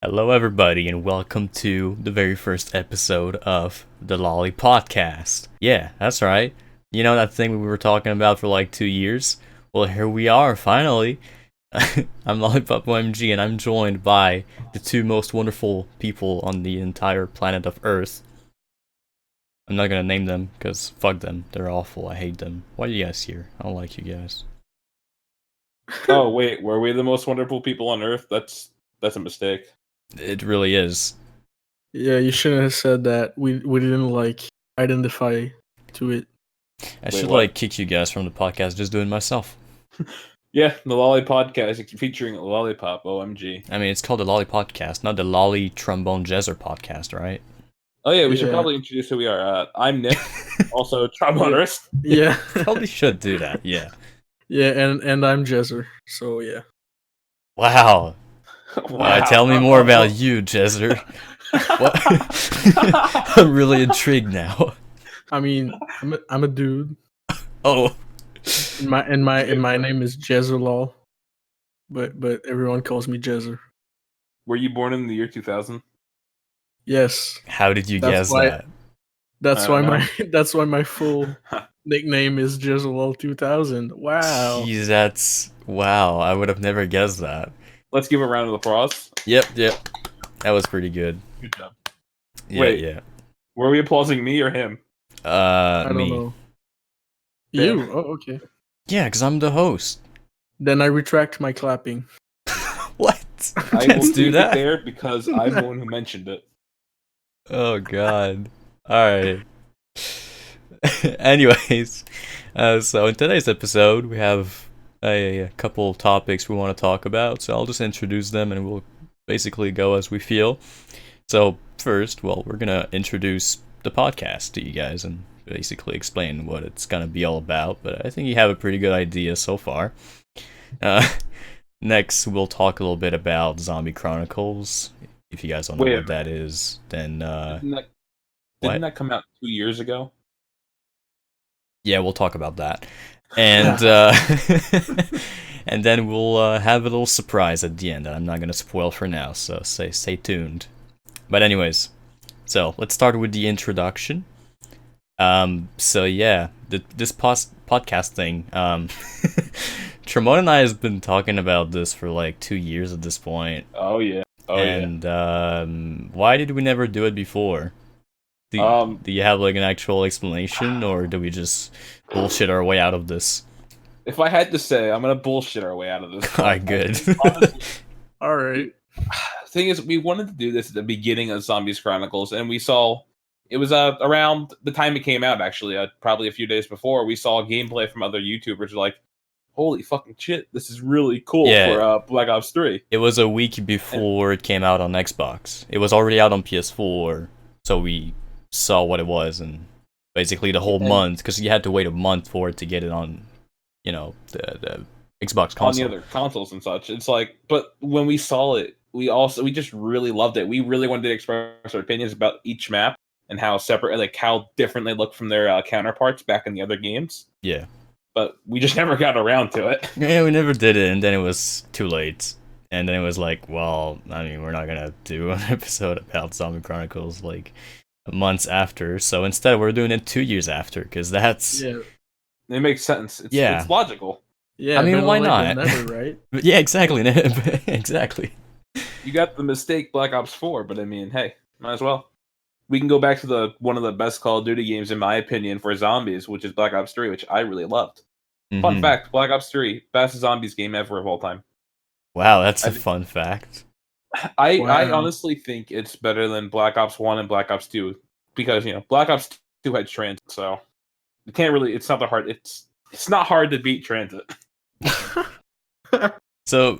Hello, everybody, and welcome to the very first episode of the Lollipodcast. Yeah, that's right. You know that thing we were talking about for like 2 years? Well, here we are, finally. I'm lollipopomg, and I'm joined by the two most wonderful people on the entire planet of Earth. I'm not gonna name them, because fuck them. They're awful. I hate them. Why are you guys here? I don't like you guys. Oh wait, were we the most wonderful people on Earth? That's a mistake. It really is. Yeah, you shouldn't have said that. We didn't identify to it. I should what? kick you guys from the podcast just doing it myself. Yeah, the Lollipodcast featuring Lollipop. OMG. I mean, it's called the Lollipodcast, not the Lolly Trombone Jazzer podcast, right? Oh yeah, we should Yeah. probably introduce who we are. I'm Nick, also trombonist. Yeah, Probably should do that, yeah. yeah, and I'm Jezzer. So yeah. Wow. Wow. Tell me more about you, Jezzer. What? I'm really intrigued now. I mean, I'm a dude. Oh, And my name is Jezzer Lol. But everyone calls me Jezzer. Were you born in the year 2000? Yes. how did you That's guess why- that? That's I why don't my full nickname is Jezzer Lol 2000. Wow. Jeez, that's wow. I would have never guessed that. Let's give a round of applause. Yep. That was pretty good. Good job. Yeah, Wait. yeah. Were we applauding me or him? I don't Me. know. Damn. You? Oh, okay. Yeah, because I'm the host. Then I retract my clapping. What? I Let's will do keep it that. there because I'm the one who mentioned it. Oh god. Alright. Anyways, so in today's episode, we have a couple topics we want to talk about. So I'll just introduce them and we'll basically go as we feel. So, first, well, we're gonna introduce the podcast to you guys and basically explain what it's gonna be all about. But I think you have a pretty good idea so far. Next, we'll talk a little bit about Zombie Chronicles. If you guys don't know Wait a what that is, then Didn't what? that come out 2 years ago? Yeah, we'll talk about that. And and then we'll have a little surprise at the end that I'm not gonna spoil for now, so stay tuned. But anyways, so let's start with the introduction. So yeah, this podcast thing, Tremont and I has been talking about this for like 2 years at this point. Oh yeah. And why did we never do it before? Do you have like an actual explanation, or do we just bullshit our way out of this? If I had to say, I'm gonna bullshit our way out of this. Alright, good. Honestly, All right. thing is, we wanted to do this at the beginning of Zombies Chronicles, and we saw it was around the time it came out. Actually, probably a few days before, we saw gameplay from other YouTubers like, "Holy fucking shit, this is really cool Yeah. for Black Ops 3." It was a week before it came out on Xbox. It was already out on PS4, so we saw what it was, and basically the whole And- month, because you had to wait a month for it to get it on, the Xbox On console. the other consoles and such. It's like, but when we saw it, we just really loved it. We really wanted to express our opinions about each map and how separate, like how different they look from their counterparts back in the other games. Yeah. But we just never got around to it. Yeah, we never did it, and then it was too late. And then it was like, well, I mean, we're not gonna do an episode about Zombie Chronicles like months after, so instead we're doing it 2 years after, because that's Yeah. It makes sense. Yeah. It's logical. Yeah. I mean, better why late than not? Never, right? yeah, exactly. Exactly. You got the mistake Black Ops 4, but I mean, hey, might as well. We can go back to one of the best Call of Duty games, in my opinion, for zombies, which is Black Ops 3, which I really loved. Fun Mhm. fact, Black Ops 3, best zombies game ever of all time. Wow, that's I a think- fun fact. I Wow. honestly think it's better than Black Ops 1 and Black Ops 2, because, Black Ops 2 had transit, so you can't really, it's not hard to beat transit. So,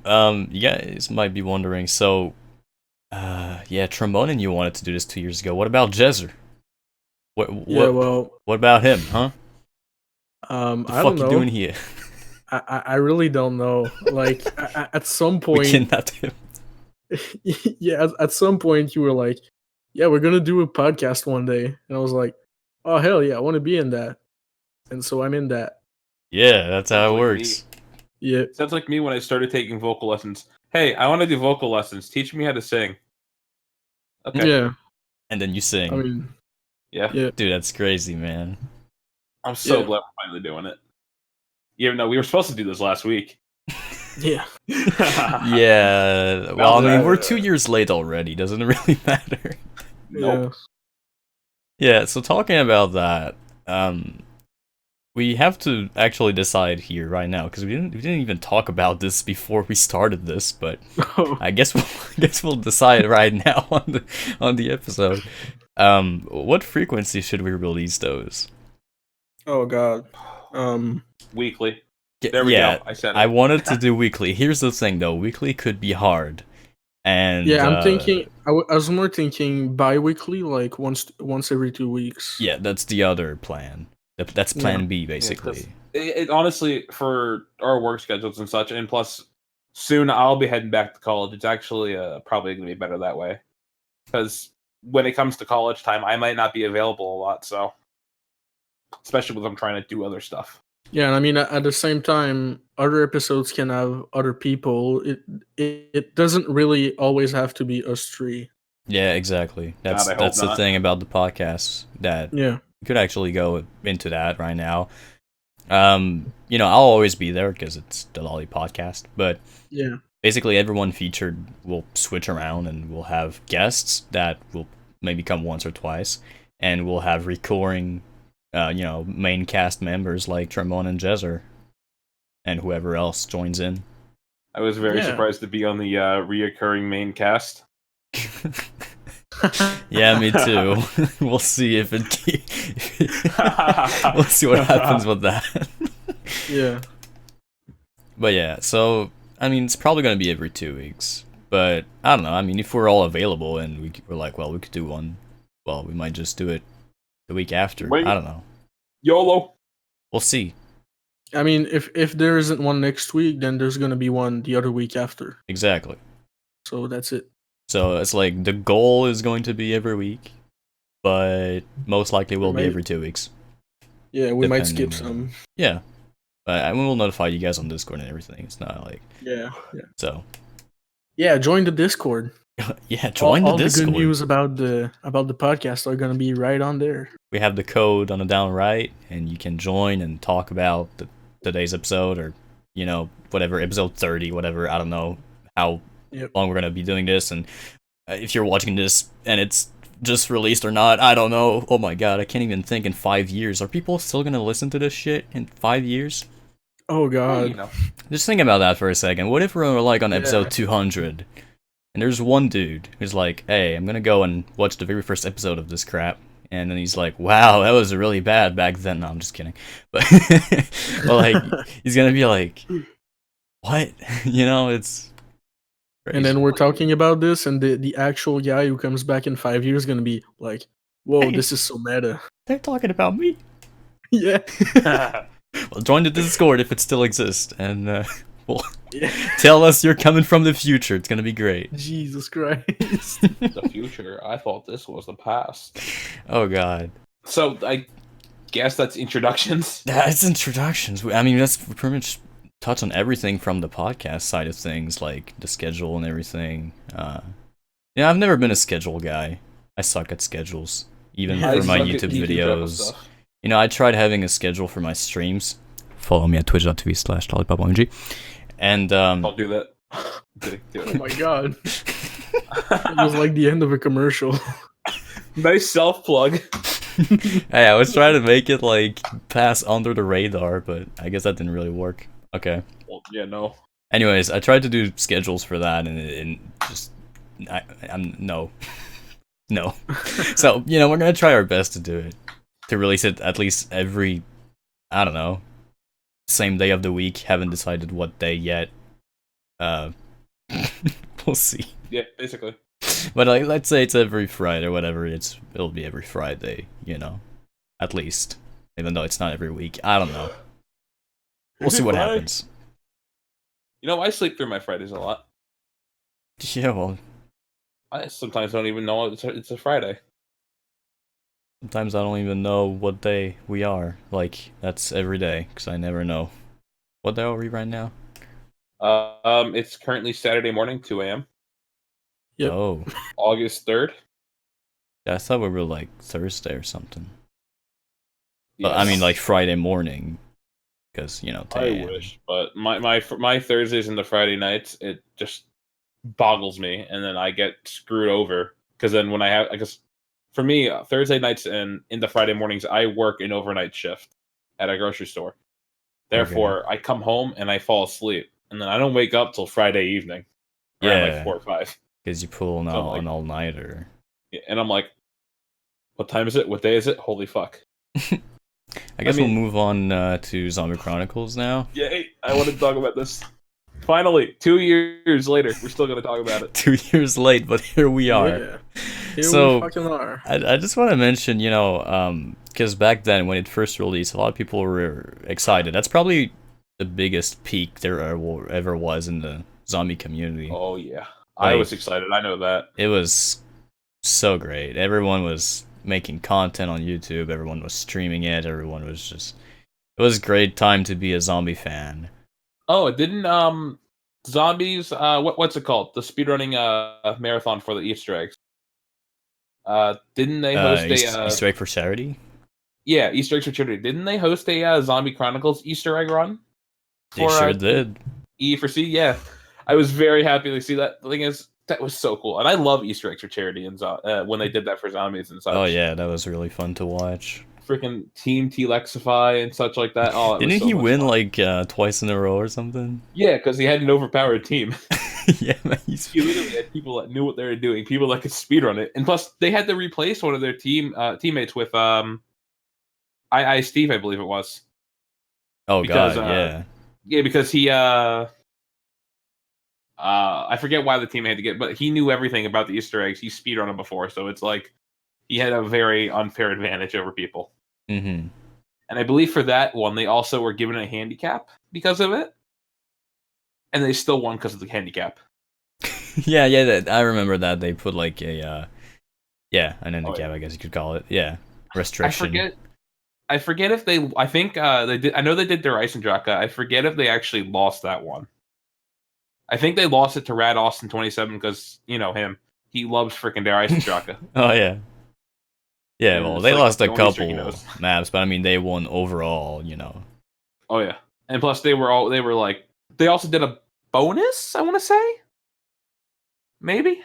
you guys might be wondering, so, yeah, Trombone and you wanted to do this 2 years ago. What about Jezzer? What Yeah. Well, what about him, huh? The I fuck don't you know. doing here? I really don't know. Like at some We point, kidnapped him. yeah. At some point, you were like, "Yeah, we're gonna do a podcast one day," and I was like, "Oh hell yeah, I want to be in that," and so I'm in that. Yeah, that's how it Sounds like works. Yeah. Sounds like me when I started taking vocal lessons. Hey, I want to do vocal lessons. Teach me how to sing. Okay. Yeah, and then you I sing. mean, Yeah. yeah, Dude, that's crazy, man. I'm so Yeah. glad we're finally doing it. Even though we were supposed to do this last week. yeah. Yeah. Well, I That mean, was we're 2 years late already. Doesn't it really matter? Nope. Yeah. So talking about that, we have to actually decide here right now because we didn't even talk about this before we started this, but Oh, I guess we'll decide right now on the episode. What frequency should we release those? oh God. Weekly. There we Yeah, go. I said I it. wanted to do weekly. Here's the thing, though. Weekly could be hard, and Yeah, I'm thinking. I was more thinking bi-weekly, like once every 2 weeks. yeah, that's the other plan. That's Plan B, Yeah, 'cause basically. it honestly, for our work schedules and such, and plus, soon I'll be heading back to college. It's actually probably going to be better that way. Because when it comes to college time, I might not be available a lot. So, especially when I'm trying to do other stuff. Yeah, and I mean at the same time, other episodes can have other people. It doesn't really always have to be us three. Yeah, exactly. That's God, I hope that's the not. thing about the podcast that Yeah, we could actually go into that right now. I'll always be there because it's the Lolly Podcast, but yeah, basically everyone featured will switch around and we'll have guests that will maybe come once or twice, and we'll have recurring, main cast members like Tremont and Jezer, and whoever else joins in. I was very Yeah. surprised to be on the reoccurring main cast. Yeah, me too. We'll see if it. We'll see what happens with that. yeah. But yeah, so I mean, it's probably gonna be every 2 weeks. But I don't know. I mean, if we're all available and we're like, well, we could do one. Well, we might just do it the week after. Wait. I don't know. YOLO. We'll see. I mean, if there isn't one next week, then there's gonna be one the other week after. Exactly. So that's it. So it's like the goal is going to be every week, but most likely will be Might- every 2 weeks. Yeah, we might skip Depending on- some. Yeah. But I will notify you guys on Discord and everything. It's not like Yeah, so. yeah. Join the Discord. Yeah, join all the Discord. the good news about the podcast are gonna be right on there. We have the code on the down right, and you can join and talk about today's episode, or whatever, episode 30, whatever. I don't know how Yep. long we're gonna be doing this, and if you're watching this and it's just released or not, I don't know. Oh my god, I can't even think. In 5 years, are people still gonna listen to this shit in 5 years? Oh Well, God. Just think about that for a second. What if we're like on Yeah. episode 200, and there's one dude who's like, "Hey, I'm gonna go and watch the very first episode of this crap," and then he's like, "Wow, that was really bad back then." No, I'm just kidding. But like, he's gonna be like, "What?" It's. And crazy. then we're talking about this, and the actual guy who comes back in 5 years is gonna be like, "Whoa, Hey. this is so meta." They're talking about me. Yeah. Well, join the Discord if it still exists, and well, Yeah. tell us you're coming from the future. It's gonna be great. Jesus Christ. the future. I thought this was the past. Oh god. So I guess that's introductions. That's introductions. I mean, that's pretty much touch on everything from the podcast side of things, like the schedule and everything. I've never been a schedule guy. I suck at schedules, even Yeah, for my suck at YouTube YouTube videos. stuff. I tried having a schedule for my streams. Follow me at twitch.tv/lollipopomg. And Don't do that. Do Oh it. my God. It was like the end of a commercial. Nice self plug. hey, I was trying to make it like pass under the radar, but I guess that didn't really work. Okay. Well, yeah, no. Anyways, I tried to do schedules for that, and just I'm no. So we're gonna try our best to do it, to release it at least every, I don't know, same day of the week. Haven't decided what day yet. We'll see. Yeah, basically. But like, let's say it's every Friday or whatever. It'll be every Friday, at least, even though it's not every week. I don't know. We'll see what happens. I sleep through my Fridays a lot. Yeah, well, I sometimes don't even know it's a Friday. sometimes I don't even know what day we are. Like, that's every day, because I never know. What day are we right now? It's currently Saturday morning, 2 a.m. Yep. Oh, August 3rd. I thought we were like Thursday or something. But I mean, like Friday morning, because you know. 10 I a.m. wish, but my Thursdays and the Friday nights, it just boggles me, and then I get screwed over because then when I guess for me Thursday nights and into Friday mornings, I work an overnight shift at a grocery store. Therefore, I come home and I fall asleep, and then I don't wake up till Friday evening, around like 4 or 5. Because you pull an all nighter. And I'm like, what time is it? What day is it? Holy fuck! I guess we'll move on to Zombie Chronicles now. Yay! I want to talk about this. Finally, 2 years later, we're still going to talk about it. 2 years late, but here we are. Yeah. Here we fucking are. I just want to mention, you know, because back then when it first released, a lot of people were excited. That's probably the biggest peak there ever was in the zombie community. Oh yeah, I was excited. I know that. It was so great. Everyone was making content on YouTube. Everyone was streaming it. Everyone was just. It was a great time to be a zombie fan. Oh, it didn't Zombies what's it called? The speedrunning marathon for the Easter eggs. Didn't they host a Easter egg for charity? Yeah, Easter eggs for charity. Didn't they host a Zombie Chronicles Easter egg run? They sure did. E for C, yeah. I was very happy to see that. The thing is, that was so cool, and I love Easter eggs for charity and when they did that for zombies and such. Oh yeah, that was really fun to watch. Freaking Team T-Lexify and such like that. Oh, didn't he win fun. Like twice in a row or something? Yeah, because he had an overpowered team. Yeah, man, he literally had people that knew what they were doing, people that could speedrun it, and plus they had to replace one of their teammates with I Steve, I believe it was. Oh god, yeah. Yeah, because he I forget why the team had to get, but he knew everything about the Easter eggs. He speedrun them before, so it's like he had a very unfair advantage over people. Mm-hmm. And I believe for that one, they also were given a handicap because of it, and they still won because of the handicap. yeah, I remember that they put like a an handicap, I guess you could call it. Yeah, restriction. I forget if they. I think they did. I know they did their Eisendrache. I forget if they actually lost that one. I think they lost it to Rad Austin 27 because you know him. He loves freaking their Eisendrache. Oh yeah. Yeah, well, they lost a couple maps, but I mean, they won overall, you know. Oh yeah, and plus they also did a bonus. I want to say, maybe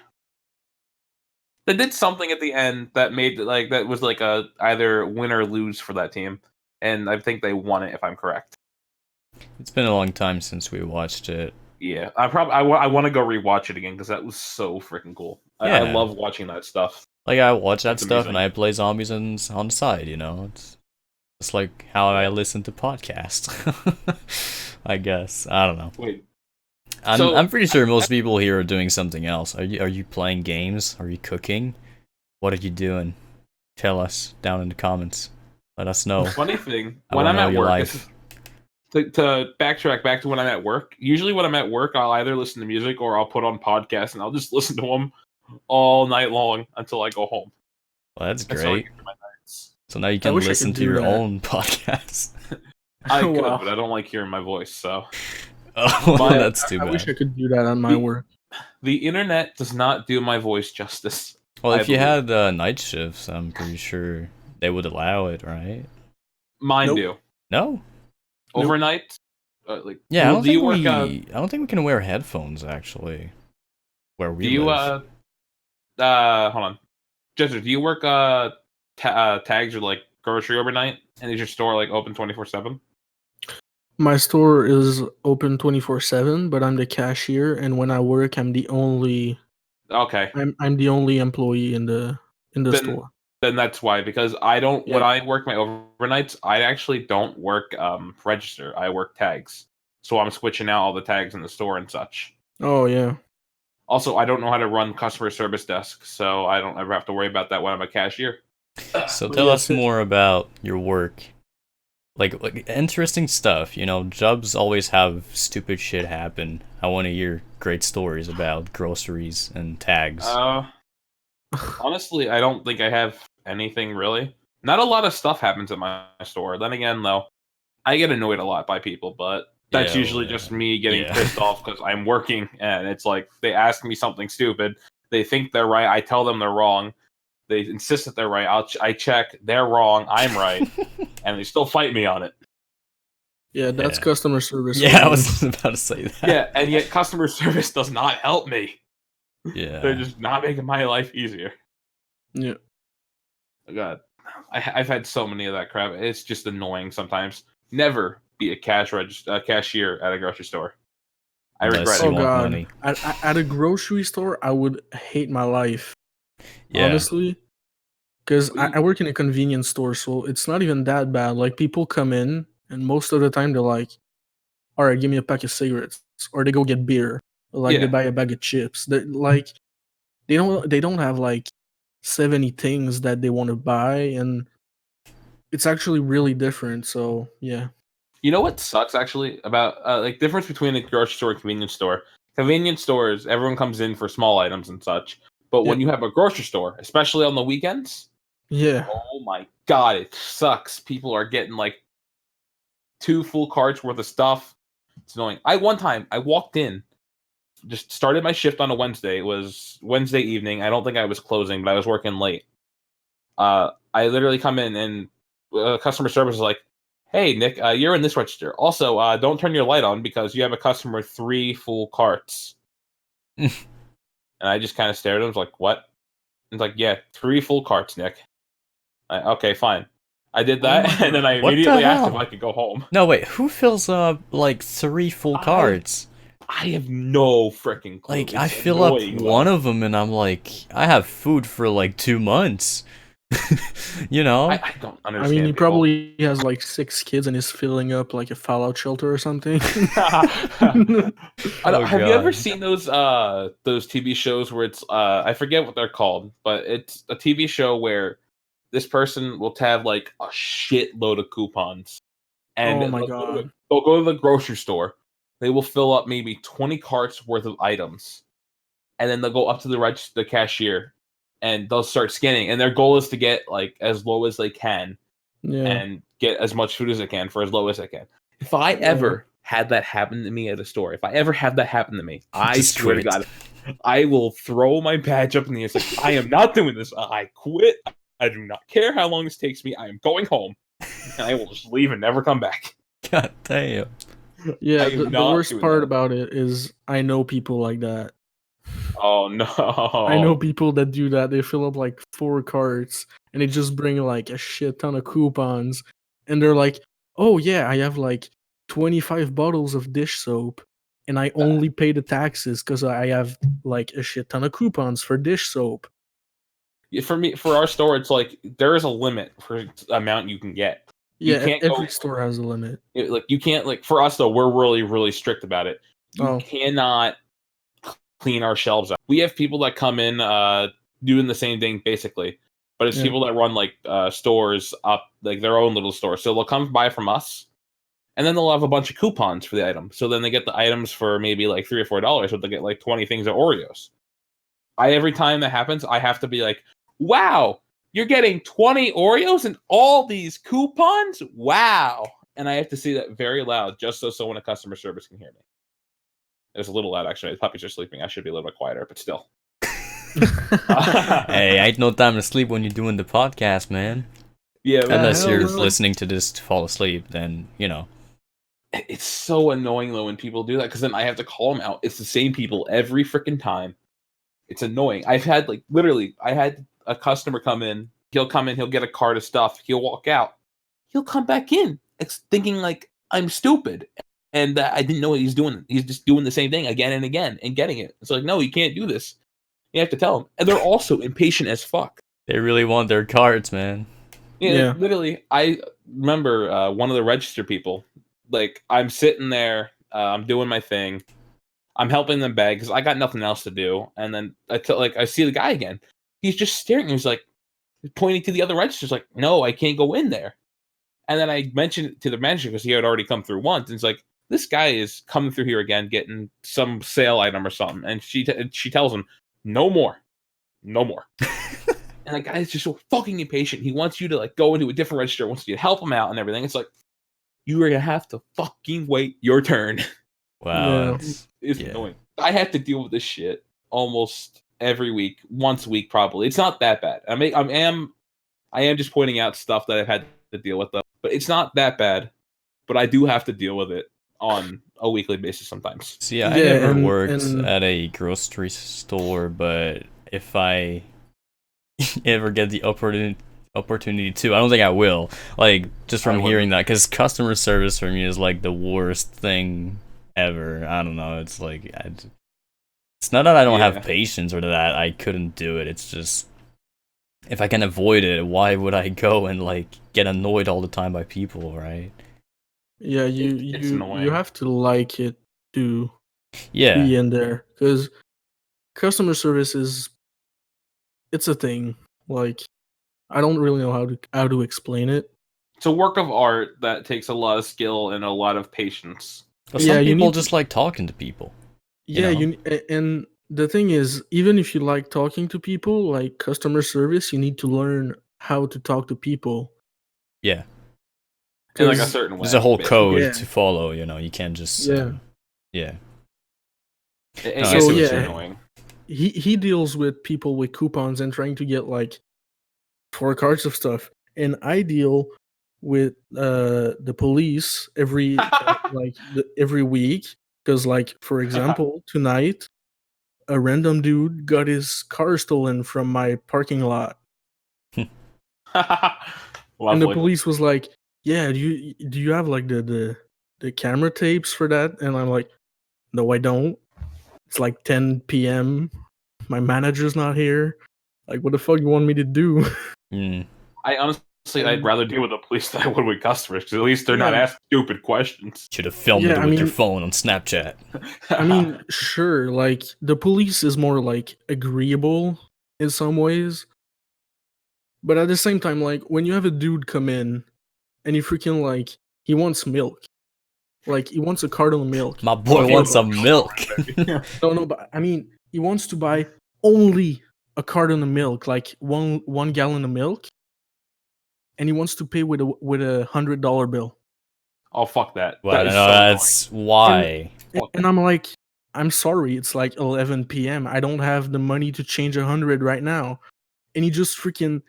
they did something at the end that made that was like a either win or lose for that team, and I think they won it if I'm correct. It's been a long time since we watched it. Yeah, I want to go rewatch it again because that was so freaking cool. Yeah. I love watching that stuff. Like I watch that stuff amazing. And I play zombies on the side, you know. It's like how I listen to podcasts. I guess I don't know. Wait, I'm pretty sure most people here are doing something else. Are you playing games? Are you cooking? What are you doing? Tell us down in the comments. Let us know. Funny thing, when I'm at work, to backtrack back to when I'm at work. Usually, when I'm at work, I'll either listen to music or I'll put on podcasts, and I'll just listen to them all night long until I go home. Well, that's great. So now you can listen to your own podcast. I could, but I don't like hearing my voice, so. That's too bad. I wish I could do that on my work. The internet does not do my voice justice. Well, if you had night shifts, I'm pretty sure they would allow it, right? Mine do. No? Overnight? Yeah, I don't think we can wear headphones, actually. Where we live. Hold on. Jester, do you work tags or like grocery overnight? And is your store like open 24/7? My store is open 24/7, but I'm the cashier, and when I work, I'm the only. Okay. I'm the only employee in the store. Then that's why, because I don't. Yeah. When I work my overnights, I actually don't work register. I work tags, so I'm switching out all the tags in the store and such. Oh yeah. Also, I don't know how to run customer service desk, so I don't ever have to worry about that when I'm a cashier. So tell us more about your work. Like interesting stuff, you know. Jobs always have stupid shit happen. I want to hear great stories about groceries and tags. Honestly, I don't think I have anything really. Not a lot of stuff happens at my store. Then again, though, I get annoyed a lot by people, but that's usually just me getting pissed off because I'm working, and it's like they ask me something stupid. They think they're right. I tell them they're wrong. They insist that they're right. I check. They're wrong. I'm right, and they still fight me on it. Yeah, that's Yeah. customer service. Yeah, I all was about to say that. Yeah, and yet customer service does not help me. Yeah. They're just not making my life easier. Yeah. Oh, God, I've had so many of that crap. It's just annoying sometimes. Never be a cashier at a grocery store. I Unless regret you Oh it. want God, money. at a grocery store, I would hate my life, Yeah. honestly, because I work in a convenience store, so it's not even that bad. Like people come in, and most of the time they're like, "All right, give me a pack of cigarettes," or they go get beer, or like they Yeah. buy a bag of chips. They like they don't have like 70 things that they want to buy, and it's actually really different. So yeah, You know what sucks actually about like difference between a grocery store and convenience store? Convenience stores, everyone comes in for small items and such. But when Yep. you have a grocery store, especially on the weekends, yeah, oh my God, it sucks. People are getting like 2 full carts worth of stuff. It's annoying. One time I walked in, just started my shift on a Wednesday. It was Wednesday evening. I don't think I was closing, but I was working late. I literally come in and customer service is like, "Hey Nick, you're in this register. Also, don't turn your light on because you have a customer with 3 full carts." And I just kind of stared at him. I was like, "What?" It's like, "Yeah, 3 full carts, Nick." Okay, fine. I did Oh my that, and then I What the immediately asked if hell? I could go home. No, wait. Who fills up like 3 full cards? I have no freaking clue. Like, I It's fill up annoying, one though. of them and I'm like, I have food for like 2 months. You know? I don't I mean, understand he people. probably has like 6 kids and is filling up like a Fallout shelter or something. Oh, Have you ever God. seen those TV shows where it's I forget what they're called, but it's a TV show where this person will have like a shitload of coupons, and Oh my God. they'll go to the grocery store. They will fill up maybe 20 carts worth of items, and then they'll go up to the cashier, and they'll start scanning. And their goal is to get like as low as they can Yeah. and get as much food as they can for as low as they can. If I Yeah. ever had that happen to me at a store, if I ever have that happen to me, I Just swear to quit. God, I will throw my badge up in the air. It's like, I am not doing this. I quit. I do not care how long this takes me. I am going home, and I will just leave and never come back. God damn. Yeah, I am the not worst doing part that. about it is I know people like that. Oh no! I know people that do that. They fill up like 4 carts and they just bring like a shit ton of coupons. And they're like, oh yeah, I have like 25 bottles of dish soap and I only pay the taxes because I have like a shit ton of coupons for dish soap. For me, for our store, it's like there is a limit for the amount you can get. You Yeah, can't every go store has a limit. like you can't like for us though. We're really really strict about it. You Oh, cannot clean our shelves out. We have people that come in doing the same thing basically, but it's yeah. people that run like stores up like their own little store. So they'll come buy from us, and then they'll have a bunch of coupons for the item. So then they get the items for maybe like $3 or $4, but they get like 20 things of Oreos. Every time that happens, I have to be like, "Wow, you're getting 20 Oreos and all these coupons! Wow!" And I have to say that very loud, just so someone at customer service can hear me. It was a little loud, actually. The puppies are sleeping. I should be a little bit quieter, but still. Hey, ain't no time to sleep when you're doing the podcast, man. Yeah, Unless hell you're no. listening to this to fall asleep, then, you know. it's so annoying though when people do that because then I have to call them out. It's the same people every freaking time. It's annoying. I've had like literally, I had a customer come in. He'll come in, he'll get a cart of stuff, he'll walk out, he'll come back in, thinking like I'm stupid, and I didn't know what he's doing. He's just doing the same thing again and again and getting it. It's like, no, you can't do this. You have to tell him, and they're also impatient as fuck. They really want their cards, man. Yeah. Literally, I remember one of the register people. Like, I'm sitting there, I'm doing my thing, I'm helping them bag because I got nothing else to do. And then I see the guy again. He's just staring. He's like pointing to the other registers, like, "No, I can't go in there." And then I mentioned it to the manager because he had already come through once. And it's like, this guy is coming through here again, getting some sale item or something. And she tells him, "No more, no more." And the guy is just so fucking impatient. He wants you to like go into a different register, wants you to help him out and everything. It's like, you are gonna have to fucking wait your turn. Wow, Yeah. that's... It's Yeah. annoying. I have to deal with this shit almost every week, once a week probably. It's not that bad. I am just pointing out stuff that I've had to deal with though, but it's not that bad. But I do have to deal with it on a weekly basis sometimes. See, I Yeah, never worked and at a grocery store, but if I ever get the opportunity to, I don't think I will. Like, just from hearing that, because customer service for me is like the worst thing ever. I don't know. It's like, it's not that I don't have patience or that I couldn't do it. It's just, if I can avoid it, why would I go and like get annoyed all the time by people, right? yeah, you have to like it to be in there, because customer service it's a thing. Like, I don't really know how to explain it. It's a work of art that takes a lot of skill and a lot of patience. But some people just like talking to people. Yeah, and the thing is, even if you like talking to people, like customer service, you need to learn how to talk to people. Yeah. In like a certain way. There's a whole code to follow, you can't just yeah. So annoying. He deals with people with coupons and trying to get like 4 cards of stuff, and I deal with the police every every week, because like, for example, tonight a random dude got his car stolen from my parking lot. And the police was like, yeah, do you have like the camera tapes for that? And I'm like, no, I don't. It's like 10 p.m. My manager's not here. Like, what the fuck you want me to do? I honestly, I'd rather deal with the police than I would with customers, because at least they're not asking stupid questions. Should have filmed it with your phone on Snapchat. I mean, sure, like, the police is more like agreeable in some ways, but at the same time, like, when you have a dude come in and he freaking like, he wants milk. Like, he wants a carton of milk. My boy wants some milk. No, but I mean, he wants to buy only a carton of milk, like one gallon of milk, and he wants to pay with a $100 bill. Oh, fuck that! Well, that's why. And I'm like, I'm sorry, it's like 11 p.m. I don't have the money to change 100 right now, and he just freaking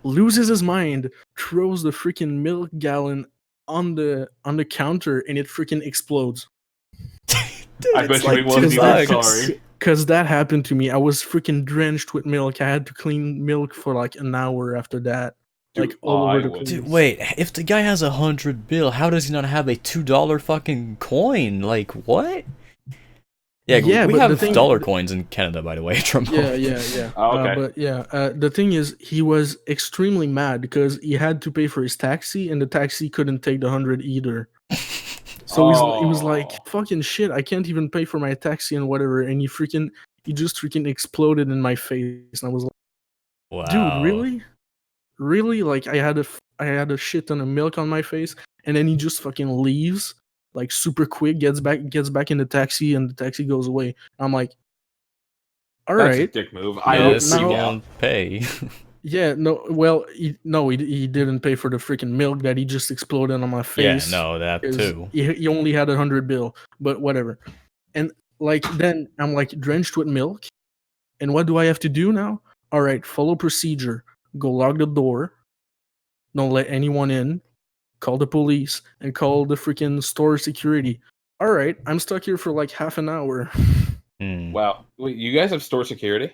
loses his mind, throws the freaking milk gallon on the counter, and it freaking explodes. Dude, I bet you he wasn't even sorry. Because that happened to me. I was freaking drenched with milk. I had to clean milk for like an hour after that. Dude, like all over the place. Dude, wait, if the guy has 100 bill, how does he not have a $2 fucking coin? Like, what? Yeah, we have dollar coins in Canada, by the way. Yeah. Oh, okay. But yeah, the thing is, he was extremely mad because he had to pay for his taxi, and the taxi couldn't take the 100 either. So he was like, fucking shit, I can't even pay for my taxi and whatever. And he just freaking exploded in my face. And I was like, wow. Dude, really? Really? Like, I had a shit ton of milk on my face, and then he just fucking leaves, like, super quick, gets back in the taxi, and the taxi goes away. I'm like, all right. That's a dick move. He won't pay. Yeah, no, well, he didn't pay for the freaking milk that he just exploded on my face. Yeah, no, that too. He only had 100 bill, but whatever. And like, then I'm like drenched with milk, and what do I have to do now? All right, follow procedure. Go lock the door. Don't let anyone in. Call the police and call the freaking store security. All right, I'm stuck here for like half an hour. Wow, wait, you guys have store security?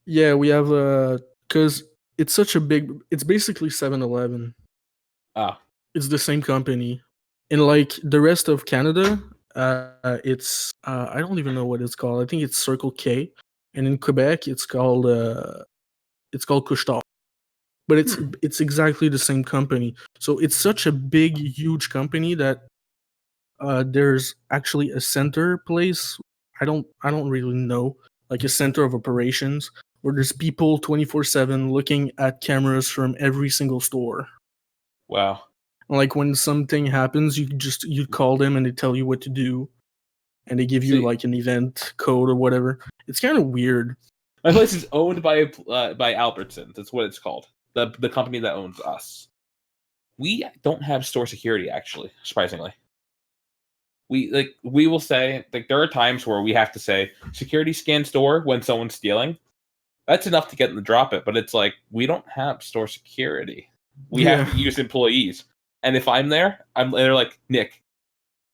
Yeah, we have because it's such a big. It's basically 7-Eleven. It's the same company. In like the rest of Canada, it's I don't even know what it's called. I think it's Circle K, and in Quebec, it's called Couche-Tard. But it's exactly the same company. So it's such a big, huge company that there's actually a center place. I don't really know, like a center of operations where there's people 24/7 looking at cameras from every single store. Wow. Like when something happens, you call them and they tell you what to do, and they give you like an event code or whatever. It's kind of weird. My place is owned by Albertsons. That's what it's called. The company that owns us. We don't have store security, actually, surprisingly. We will say, like, there are times where we have to say security scan store when someone's stealing, That's enough to get them to drop it, but it's like, we don't have store security. We have to use employees. And if I'm there, they're like, Nick,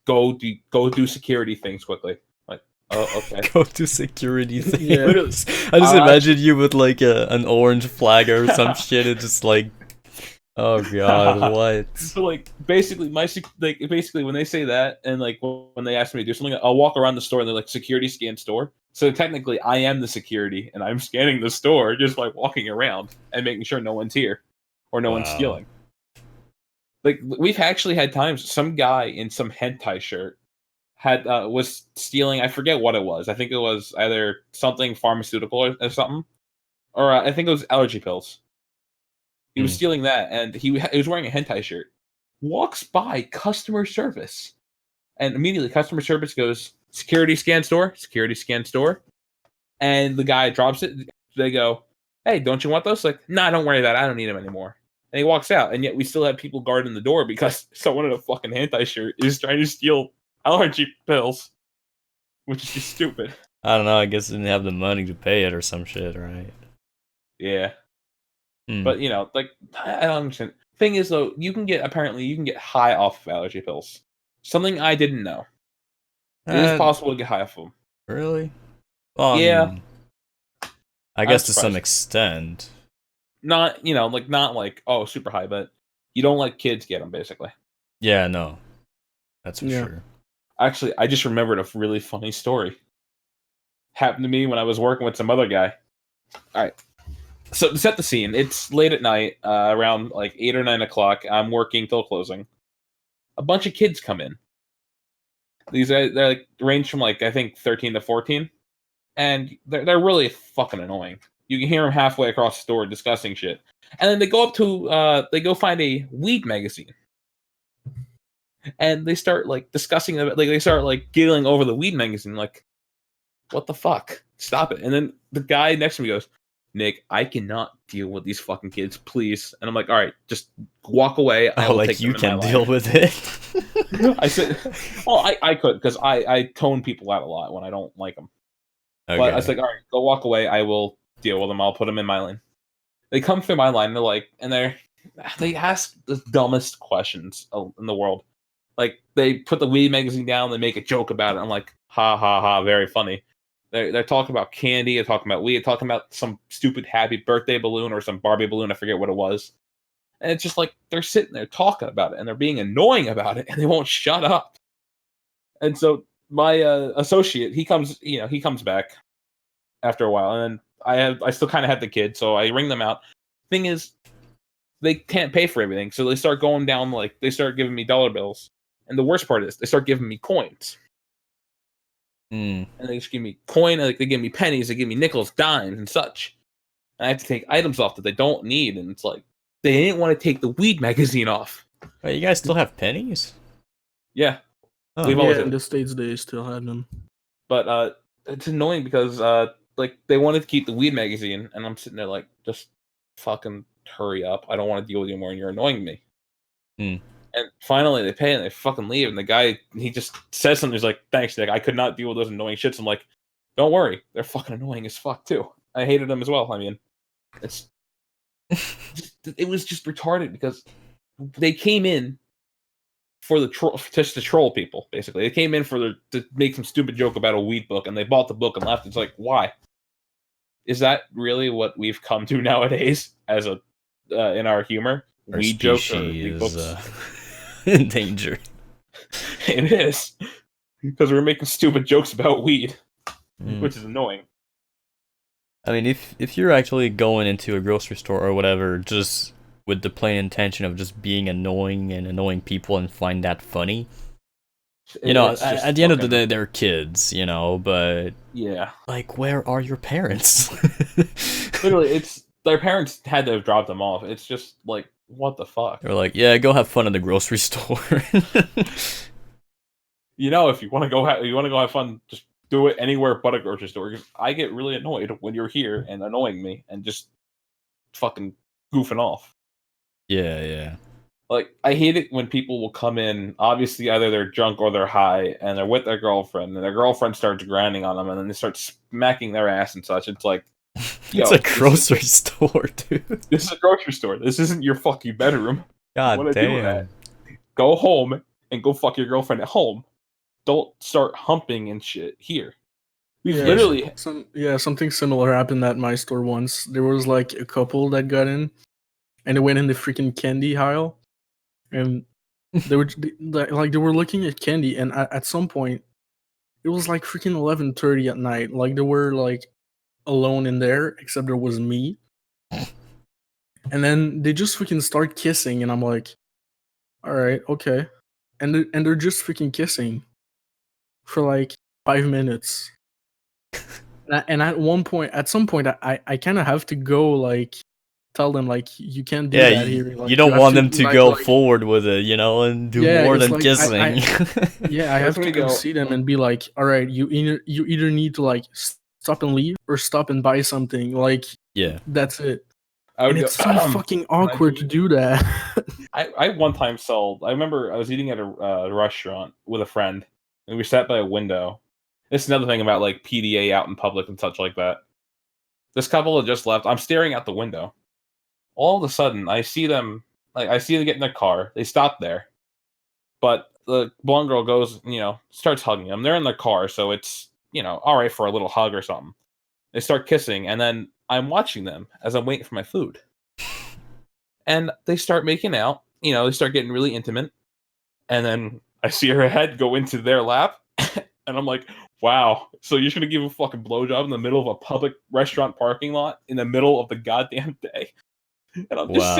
go do security things quickly. Like, oh, okay. Go to security things. Yeah. Literally. I just imagine you with like an orange flag or some shit and just like, oh god, what? So like basically basically when they say that and like when they ask me to do something, I'll walk around the store and they're like, security scan store. So technically I am the security and I'm scanning the store just like walking around and making sure no one's here or no one's stealing. Like we've actually had times some guy in some hentai shirt was stealing, I forget what it was. I think it was either something pharmaceutical or something, or I think it was allergy pills. He was stealing that, and he was wearing a hentai shirt. Walks by customer service, and immediately customer service goes, security scan store, and the guy drops it. They go, hey, don't you want those? Like, nah, don't worry about it. I don't need them anymore. And he walks out, and yet we still have people guarding the door because someone in a fucking hentai shirt is trying to steal allergy pills, which is just stupid. I don't know. I guess they didn't have the money to pay it or some shit, right? Yeah. But you know, like I don't understand. Thing is, though, you can get high off of allergy pills. Something I didn't know. It is possible to get high off of them. Really? Well, yeah. I guess to some extent. Not like oh super high, but you don't let kids get them basically. Yeah, no, that's for sure. Actually, I just remembered a really funny story. Happened to me when I was working with some other guy. All right. So to set the scene, it's late at night, around like 8 or 9 o'clock. I'm working till closing. A bunch of kids come in. These are they're like range from like I think 13 to 14, and they're really fucking annoying. You can hear them halfway across the store discussing shit, and then they go up to they go find a weed magazine, and they start like discussing it. Like they start like giggling over the weed magazine. Like, what the fuck? Stop it! And then the guy next to me goes, Nick, I cannot deal with these fucking kids, please. And I'm like, all right, just walk away. I will take you can deal with it. I said, well, I could because I tone people out a lot when I don't like them. Okay. But I was like, all right, go walk away. I will deal with them. I'll put them in my lane. They come through my line. They're like, and they ask the dumbest questions in the world. Like they put the weed magazine down. They make a joke about it. I'm like, ha ha ha, very funny. They're talking about candy, they're talking about weed, they're talking about some stupid happy birthday balloon or some Barbie balloon, I forget what it was. And it's just like they're sitting there talking about it and they're being annoying about it and they won't shut up. And so my associate, he comes back after a while, and then I still kind of have the kid, so I ring them out. Thing is, they can't pay for everything, so they start going down, like they start giving me dollar bills. And the worst part is they start giving me coins. And they just give me coin, like they give me pennies, they give me nickels, dimes, and such. And I have to take items off that they don't need, and it's like they didn't want to take the weed magazine off. Wait, you guys still have pennies? Yeah. Oh, yeah, in the States they still had them. But it's annoying because like they wanted to keep the weed magazine, and I'm sitting there like, just fucking hurry up. I don't want to deal with you anymore, and you're annoying me. And finally, they pay and they fucking leave. And the guy, he just says something. He's like, thanks, Nick. I could not deal with those annoying shits. I'm like, don't worry. They're fucking annoying as fuck, too. I hated them as well. I mean, it was just retarded because they came in for just to troll people, basically. They came in to make some stupid joke about a weed book, and they bought the book and left. It's like, why? Is that really what we've come to nowadays as in our humor? Our weed jokes or weed books? In danger. It is, because we're making stupid jokes about weed, which is annoying. I mean, if you're actually going into a grocery store or whatever, just with the plain intention of just being annoying and annoying people and find that funny, you know, at the end of the day, they're kids, you know, but yeah, like, where are your parents? Literally, it's their parents had to have dropped them off. It's just like, what the fuck? They're like, yeah, go have fun in the grocery store. You know, if you want to go have fun, just do it anywhere but a grocery store. Because I get really annoyed when you're here and annoying me and just fucking goofing off. Yeah. Like, I hate it when people will come in, obviously either they're drunk or they're high, and they're with their girlfriend, and their girlfriend starts grinding on them, and then they start smacking their ass and such. It's like, It's a grocery store, dude. This is a grocery store. This isn't your fucking bedroom. God What damn. I do that? Go home and go fuck your girlfriend at home. Don't start humping and shit here. We've literally something similar happened at my store once. There was like a couple that got in, and they went in the freaking candy aisle, and they were looking at candy, and at some point, it was like freaking 11:30 at night. Like they were like alone in there, except there was me, and then they just freaking start kissing, and I'm like, all right, okay, and they're just freaking kissing for like 5 minutes. And at some point, I kind of have to go like tell them like you can't do that here. Like, you don't want them to go like, forward with it, and do more than like, kissing. I have to go see them and be like, all right, you either need to like stop and leave or stop and buy something. Like, that's it. And it's so fucking awkward to do that. I one time I remember I was eating at a restaurant with a friend, and we sat by a window. This is another thing about like PDA out in public and such like that. This couple had just left. I'm staring out the window. All of a sudden, I see them get in their car. They stop there, but the blonde girl goes, starts hugging them. They're in their car, so it's all right for a little hug or something. They start kissing, and then I'm watching them as I'm waiting for my food, and they start making out. They start getting really intimate, and then I see her head go into their lap, and I'm like, wow, so you're going to give a fucking blowjob in the middle of a public restaurant parking lot in the middle of the goddamn day? And I'm just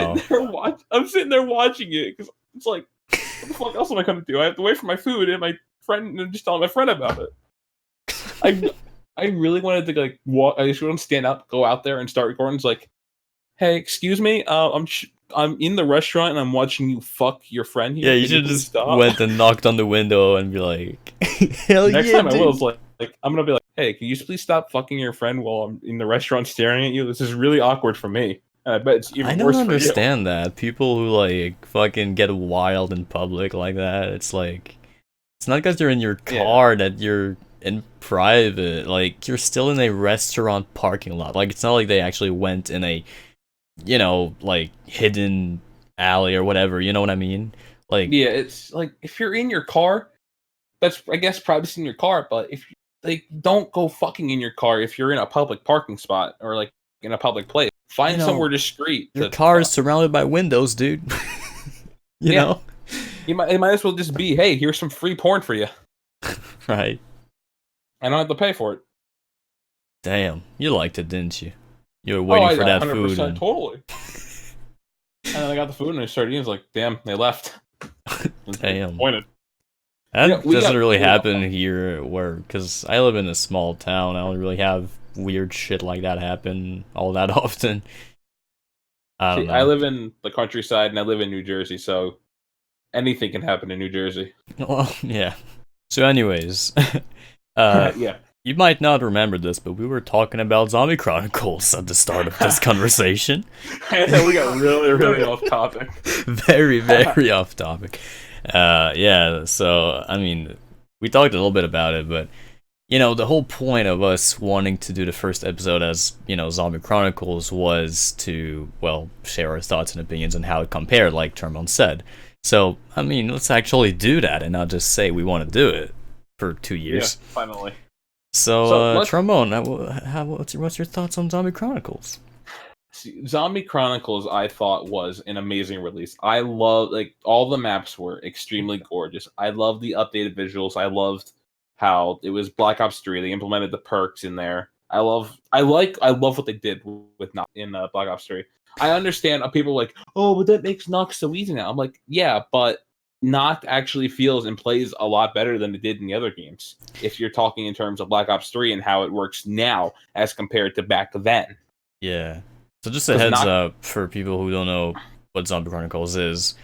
sitting there watching it, because it's like, what the fuck else am I going to do? I have to wait for my food and just telling my friend about it. I really wanted to like walk. I just want to stand up, go out there and start recording. It's like, hey, excuse me, I'm in the restaurant and I'm watching you fuck your friend here. Yeah, you should just went and knocked on the window and be like, hell Next yeah, time dude. I will, is like I'm gonna be like, hey, can you please stop fucking your friend while I'm in the restaurant staring at you? This is really awkward for me. And I bet it's even worse for you. I don't understand that. People who like fucking get wild in public like that, it's like, it's not because you're in your car that you're in private. Like, you're still in a restaurant parking lot. Like, it's not like they actually went in a like hidden alley or whatever, you know what I mean? Like, yeah, it's like if you're in your car, that's I guess privacy in your car, but if don't go fucking in your car if you're in a public parking spot or like in a public place. Find somewhere discreet. Your car is surrounded by windows, dude. you know? It might as well just be, hey, here's some free porn for you. Right. I don't have to pay for it. Damn, you liked it, didn't you? You were waiting for that 100%, food. Totally. And then I got the food and I started eating. I was like, damn, they left. Damn. Disappointed. That doesn't really happen here because I live in a small town. I don't really have weird shit like that happen all that often. I don't know. I live in the countryside and I live in New Jersey, so anything can happen in New Jersey. Well, yeah. So anyways, you might not remember this, but we were talking about Zombie Chronicles at the start of this conversation. We got really, really off topic. Very, very off topic. So, I mean, we talked a little bit about it, but, the whole point of us wanting to do the first episode as, Zombie Chronicles was to, well, share our thoughts and opinions on how it compared, like Termon said. So, I mean, let's actually do that and not just say we want to do it for 2 years. Yeah, finally. So Termon, what's your thoughts on Zombie Chronicles? Zombie Chronicles, I thought, was an amazing release. I love, all the maps were extremely gorgeous. I love the updated visuals. I loved how it was Black Ops 3. They implemented the perks in there. I love what they did with Nox in Black Ops 3. I understand people like, oh, but that makes Nox so easy now. I'm like, yeah, but Nox actually feels and plays a lot better than it did in the other games. If you're talking in terms of Black Ops 3 and how it works now as compared to back then. Yeah. So just a heads up for people who don't know what Zombie Chronicles is.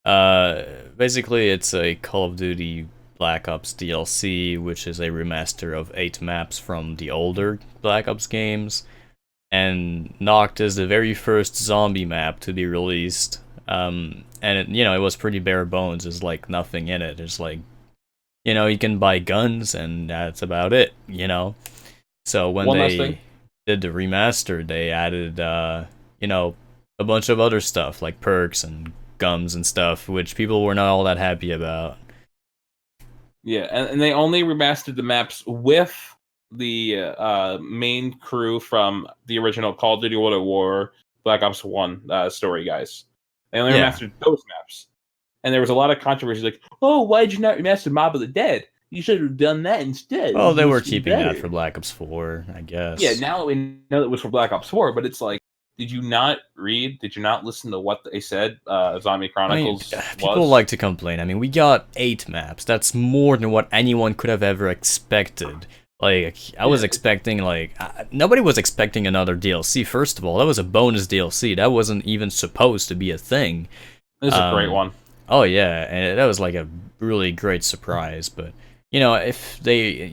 Basically, it's a Call of Duty Black Ops DLC, which is a remaster of 8 maps from the older Black Ops games. And Noct is the very first zombie map to be released. And it was pretty bare bones. There's like nothing in it. There's like, you can buy guns and that's about it, So when did the remaster, they added, you know, a bunch of other stuff like perks and gums and stuff, which people were not all that happy about. Yeah, and they only remastered the maps with the main crew from the original Call of Duty World at War Black Ops 1 story guys. They only remastered those maps. And there was a lot of controversy like, oh, why did you not remaster Mob of the Dead? You should have done that instead. Well, they were keeping that for Black Ops 4, I guess. Yeah, now we know it was for Black Ops 4, but it's like, did you not read? Did you not listen to what they said? Zombie Chronicles. People like to complain. I mean, we got 8 maps. That's more than what anyone could have ever expected. Like, I was expecting, like, nobody was expecting another DLC. First of all, that was a bonus DLC. That wasn't even supposed to be a thing. This is a great one. Oh yeah, and that was like a really great surprise. But you know,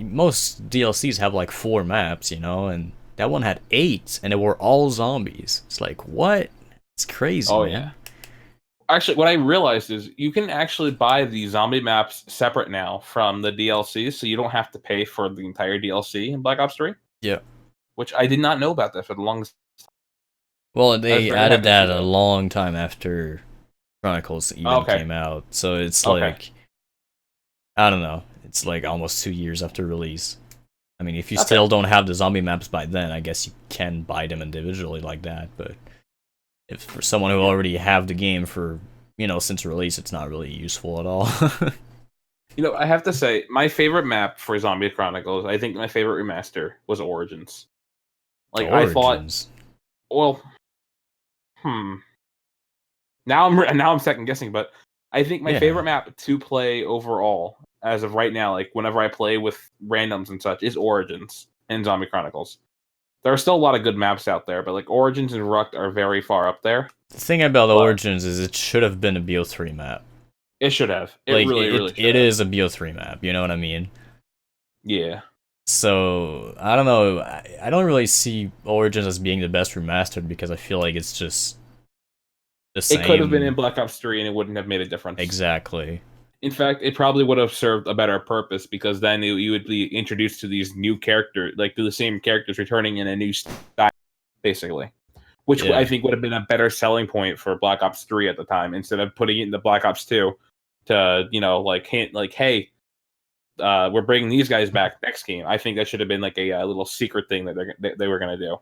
most DLCs have like 4 maps, you know, and that one had 8, and they were all zombies. It's like, what? It's crazy, man. Yeah. Actually, what I realized is you can actually buy the zombie maps separate now from the DLCs, so you don't have to pay for the entire DLC in Black Ops 3. Yeah. Which I did not know about that for the longest time. Well, they added that a long time after Chronicles even came out, so it's like, I don't know, it's like almost 2 years after release. I mean, if you still don't have the zombie maps by then, I guess you can buy them individually like that, but if for someone who already have the game for, you know, since release, it's not really useful at all. You know, I have to say, my favorite map for Zombie Chronicles, I think my favorite remaster was Origins. Like, Origins. I thought, well, now I'm second guessing, but I think my favorite map to play overall, as of right now, like whenever I play with randoms and such, is Origins and Zombie Chronicles. There are still a lot of good maps out there, but like Origins and Rucked are very far up there. The thing about Origins is it should have been a BO3 map. It should have. It like, really should. It is a BO3 map, you know what I mean? Yeah. So, I don't know, I don't really see Origins as being the best remastered because I feel like it's just the same. It could have been in Black Ops 3 and it wouldn't have made a difference. Exactly. In fact, it probably would have served a better purpose because then you would be introduced to these new characters, like to the same characters returning in a new style, basically. Which I think would have been a better selling point for Black Ops 3 at the time, instead of putting it into Black Ops 2 to, you know, like hint, like, hey, we're bringing these guys back next game. I think that should have been like a little secret thing that they were going to do.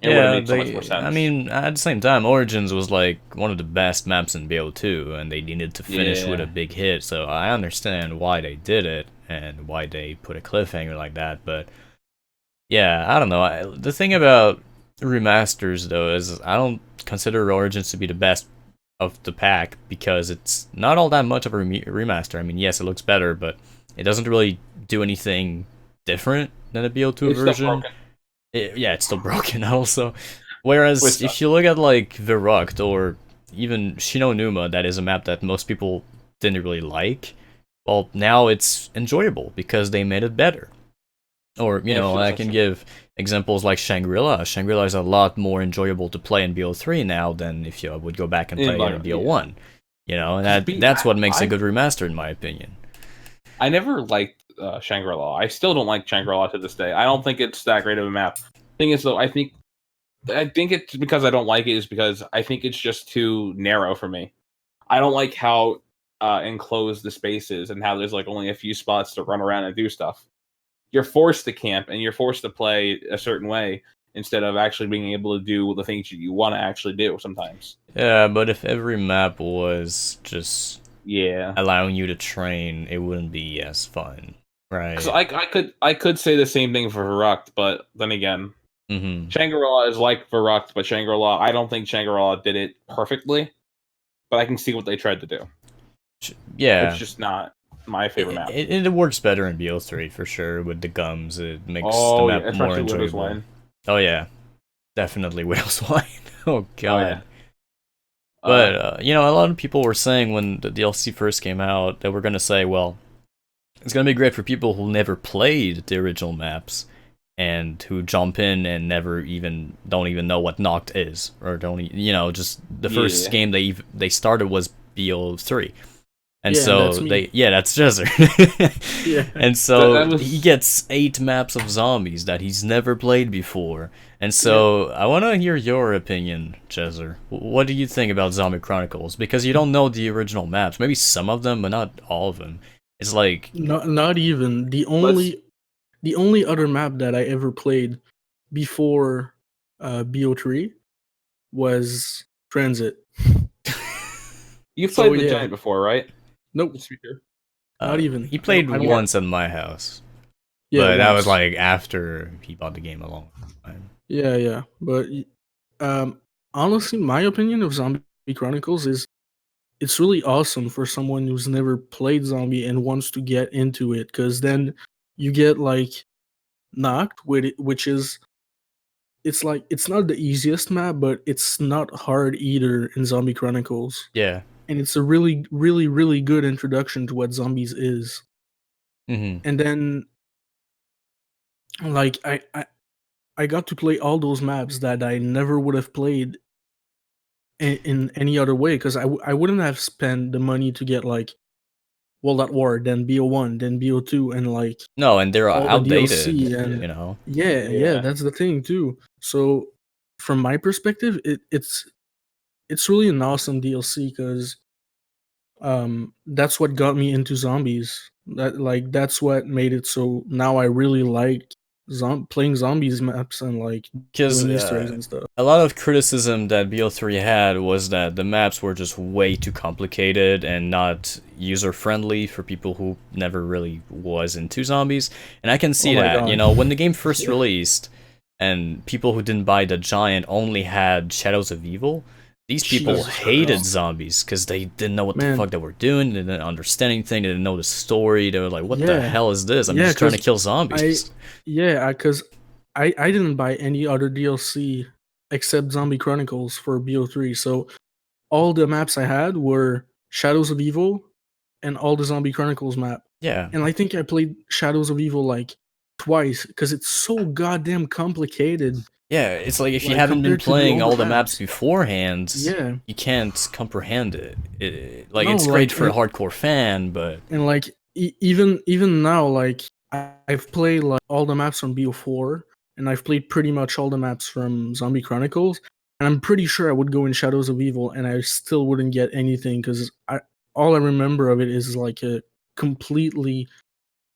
It would have made so much more sense. I mean, at the same time, Origins was like one of the best maps in BO2, and they needed to finish with a big hit, so I understand why they did it, and why they put a cliffhanger like that, but yeah, I don't know. The thing about remasters, though, is I don't consider Origins to be the best of the pack, because it's not all that much of a remaster. I mean, yes, it looks better, but it doesn't really do anything different than a BO2 version. It's still broken also. Whereas if you look at like Verrucht or even Shinonuma, that is a map that most people didn't really like, well, now it's enjoyable because they made it better. Or, you know, I can give examples like Shangri-La. Shangri-La is a lot more enjoyable to play in BO3 now than if you would go back and play it in BO1. You know, and that's what makes a good remaster, in my opinion. I never liked Shangri-La. I still don't like Shangri-La to this day. I don't think it's that great of a map. Thing is, though, I think it's because I don't like it is because I think it's just too narrow for me. I don't like how enclosed the space is and how there's like only a few spots to run around and do stuff. You're forced to camp and you're forced to play a certain way instead of actually being able to do the things you want to actually do sometimes. Yeah, but if every map was just allowing you to train, it wouldn't be as fun, right? So I could say the same thing for Verrucht, but then again, Shangri-La is like Verrucht, but Shangri-La, I don't think Shangri-La did it perfectly, but I can see what they tried to do. Yeah, it's just not my favorite map. It works better in BO3 for sure with the gums. It makes the map more enjoyable. Oh yeah, definitely Widow's Wine. Oh god. But you know, a lot of people were saying when the DLC first came out that we're gonna say, well, it's gonna be great for people who never played the original maps and who jump in and don't even know what Noct is, or don't, you know, just the first game they started was BO3. And Yeah, and that's so me. that's Jezzer. Yeah. And so That was- he gets 8 maps of zombies that he's never played before. And Yeah. so I want to hear your opinion, Jezzer. What do you think about Zombie Chronicles? Because you don't know the original maps. Maybe some of them, but not all of them. It's like, Not even the only other map that I ever played before BO3 was Transit. You've So, played the yeah. Giant before, right? Nope, Just to be sure. not even. He played I don't- once at my house. Yeah, But that was once. like after he bought the game a long time. Yeah. But honestly, my opinion of Zombie Chronicles is it's really awesome for someone who's never played Zombie and wants to get into it, because then you get like knocked with it, which is it's like it's not the easiest map, but it's not hard either in Zombie Chronicles. Yeah. And it's a really, really, really good introduction to what zombies is. Mm-hmm. And then like I got to play all those maps that I never would have played in any other way, because I wouldn't have spent the money to get like World at War, then BO1, then BO2, and like No, and they're all the outdated, DLC, and you know? yeah, that's the thing too. So from my perspective, it's really an awesome DLC, because that's what got me into zombies. That's what made it so now I really like playing zombies maps and like Because doing Easter eggs and stuff. a lot of criticism that BO3 had was that the maps were just way too complicated and not user-friendly for people who never really was into zombies. And I can see Oh my that, God. you know, when the game first Yeah. released and people who didn't buy the Giant only had Shadows of Evil, these people Jesus hated Christ. zombies because they didn't know what the Man. fuck they were doing, they didn't understand anything, they didn't know the story, they were like, what the Yeah. hell is this? I'm Yeah, just trying to 'cause kill zombies. Because I didn't buy any other DLC except Zombie Chronicles for BO3. So all the maps I had were Shadows of Evil and all the Zombie Chronicles map. Yeah. And I think I played Shadows of Evil like twice because it's so goddamn complicated. Yeah, it's like if you Like, haven't been compared to the playing all older the maps maps. beforehand, Yeah. you can't comprehend it. Like, No, it's great like, for a hardcore fan, but And like even now, like I've played like all the maps from BO4, and I've played pretty much all the maps from Zombie Chronicles, and I'm pretty sure I would go in Shadows of Evil, and I still wouldn't get anything because all I remember of it is like a completely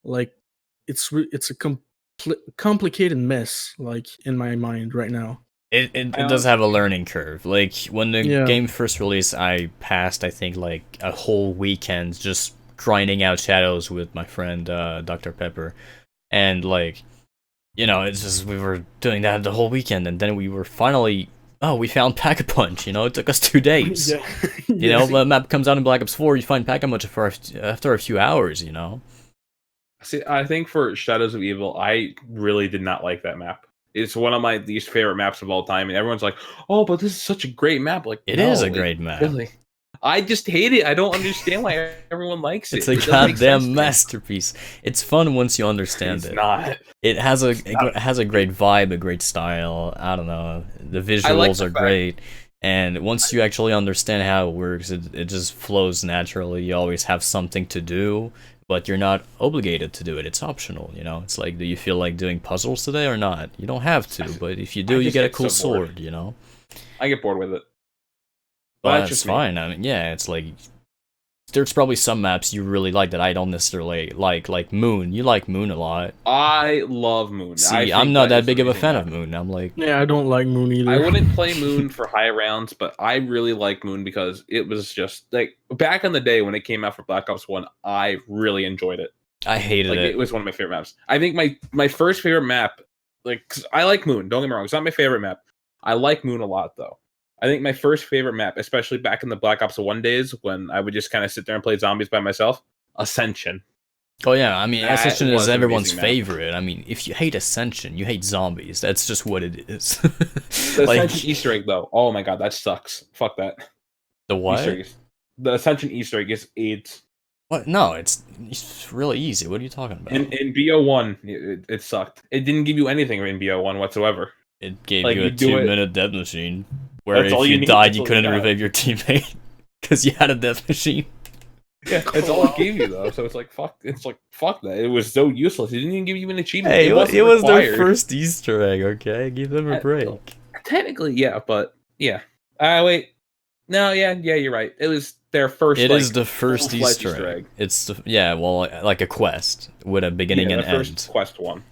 like it's a complicated mess like in my mind right now. it does have a learning curve. Like, when the Yeah. game first released, I passed, I think, like, a whole weekend just grinding out shadows with my friend, Dr. Pepper. And, like, you know, it's just, we were doing that the whole weekend, and then we were finally, we found Pack-a-Punch, you know, it took us 2 days. Yeah. You know, the map comes out in Black Ops 4, you find Pack-a-Punch after a few hours, you know? See, I think for Shadows of Evil, I really did not like that map. It's one of my least favorite maps of all time, and everyone's like, "Oh, but this is such a great map!" Like, It is no, a great map. Really, I just hate it. I don't understand why everyone likes it. It's a It doesn't make sense to goddamn me. masterpiece. It's fun once you understand It's it. not. It has a great vibe, a great style. I don't know. The the visuals are fact- great. And once you actually understand how it works, it just flows naturally. You always have something to do, but you're not obligated to do it. It's optional, you know? It's like, do you feel like doing puzzles today or not? You don't have to, but if you do, I you just get a get cool so bored. sword, you know? I get bored with it. But that's that's just me. fine. I mean, yeah, it's like, there's probably some maps you really like that I don't necessarily like Moon. You like Moon a lot. I love Moon. I See, think I'm not that is big of a amazing fan map. of Moon. I'm like, Yeah, I don't like Moon either. I wouldn't play Moon for high rounds, but I really like Moon because it was just like back in the day when it came out for Black Ops 1, I really enjoyed it. I hated Like it. it was one of my favorite maps. I think my first favorite map, like 'cause I like Moon. Don't get me wrong, it's not my favorite map. I like Moon a lot though. I think my first favorite map, especially back in the Black Ops 1 days when I would just kind of sit there and play zombies by myself, Ascension. Oh yeah, I mean, That Ascension was is an everyone's amazing map. favorite. I mean, if you hate Ascension, you hate zombies. That's just what it is. The Like, Ascension Easter egg though, oh my god, that sucks. Fuck that. the Easter what? eggs. The Ascension Easter egg is AIDS. What? No, it's really easy. What are you talking about? In BO1, it sucked. It didn't give you anything in BO1 whatsoever. It gave like, you a you do it- 2-minute death machine, where That's if all you you need, died, that's you all you couldn't got. revive your teammate because you had a death machine. Yeah, that's all it gave you though. So it's like fuck. It's like fuck that. It was so useless. It didn't even give you an achievement. Hey, it it wasn't was their required. first Easter egg, okay? Give them a break. Technically, yeah, but yeah. Wait. No, yeah, you're right. It was their first. It like, is the first Easter egg. It's like a quest with a beginning and the first end. quest one.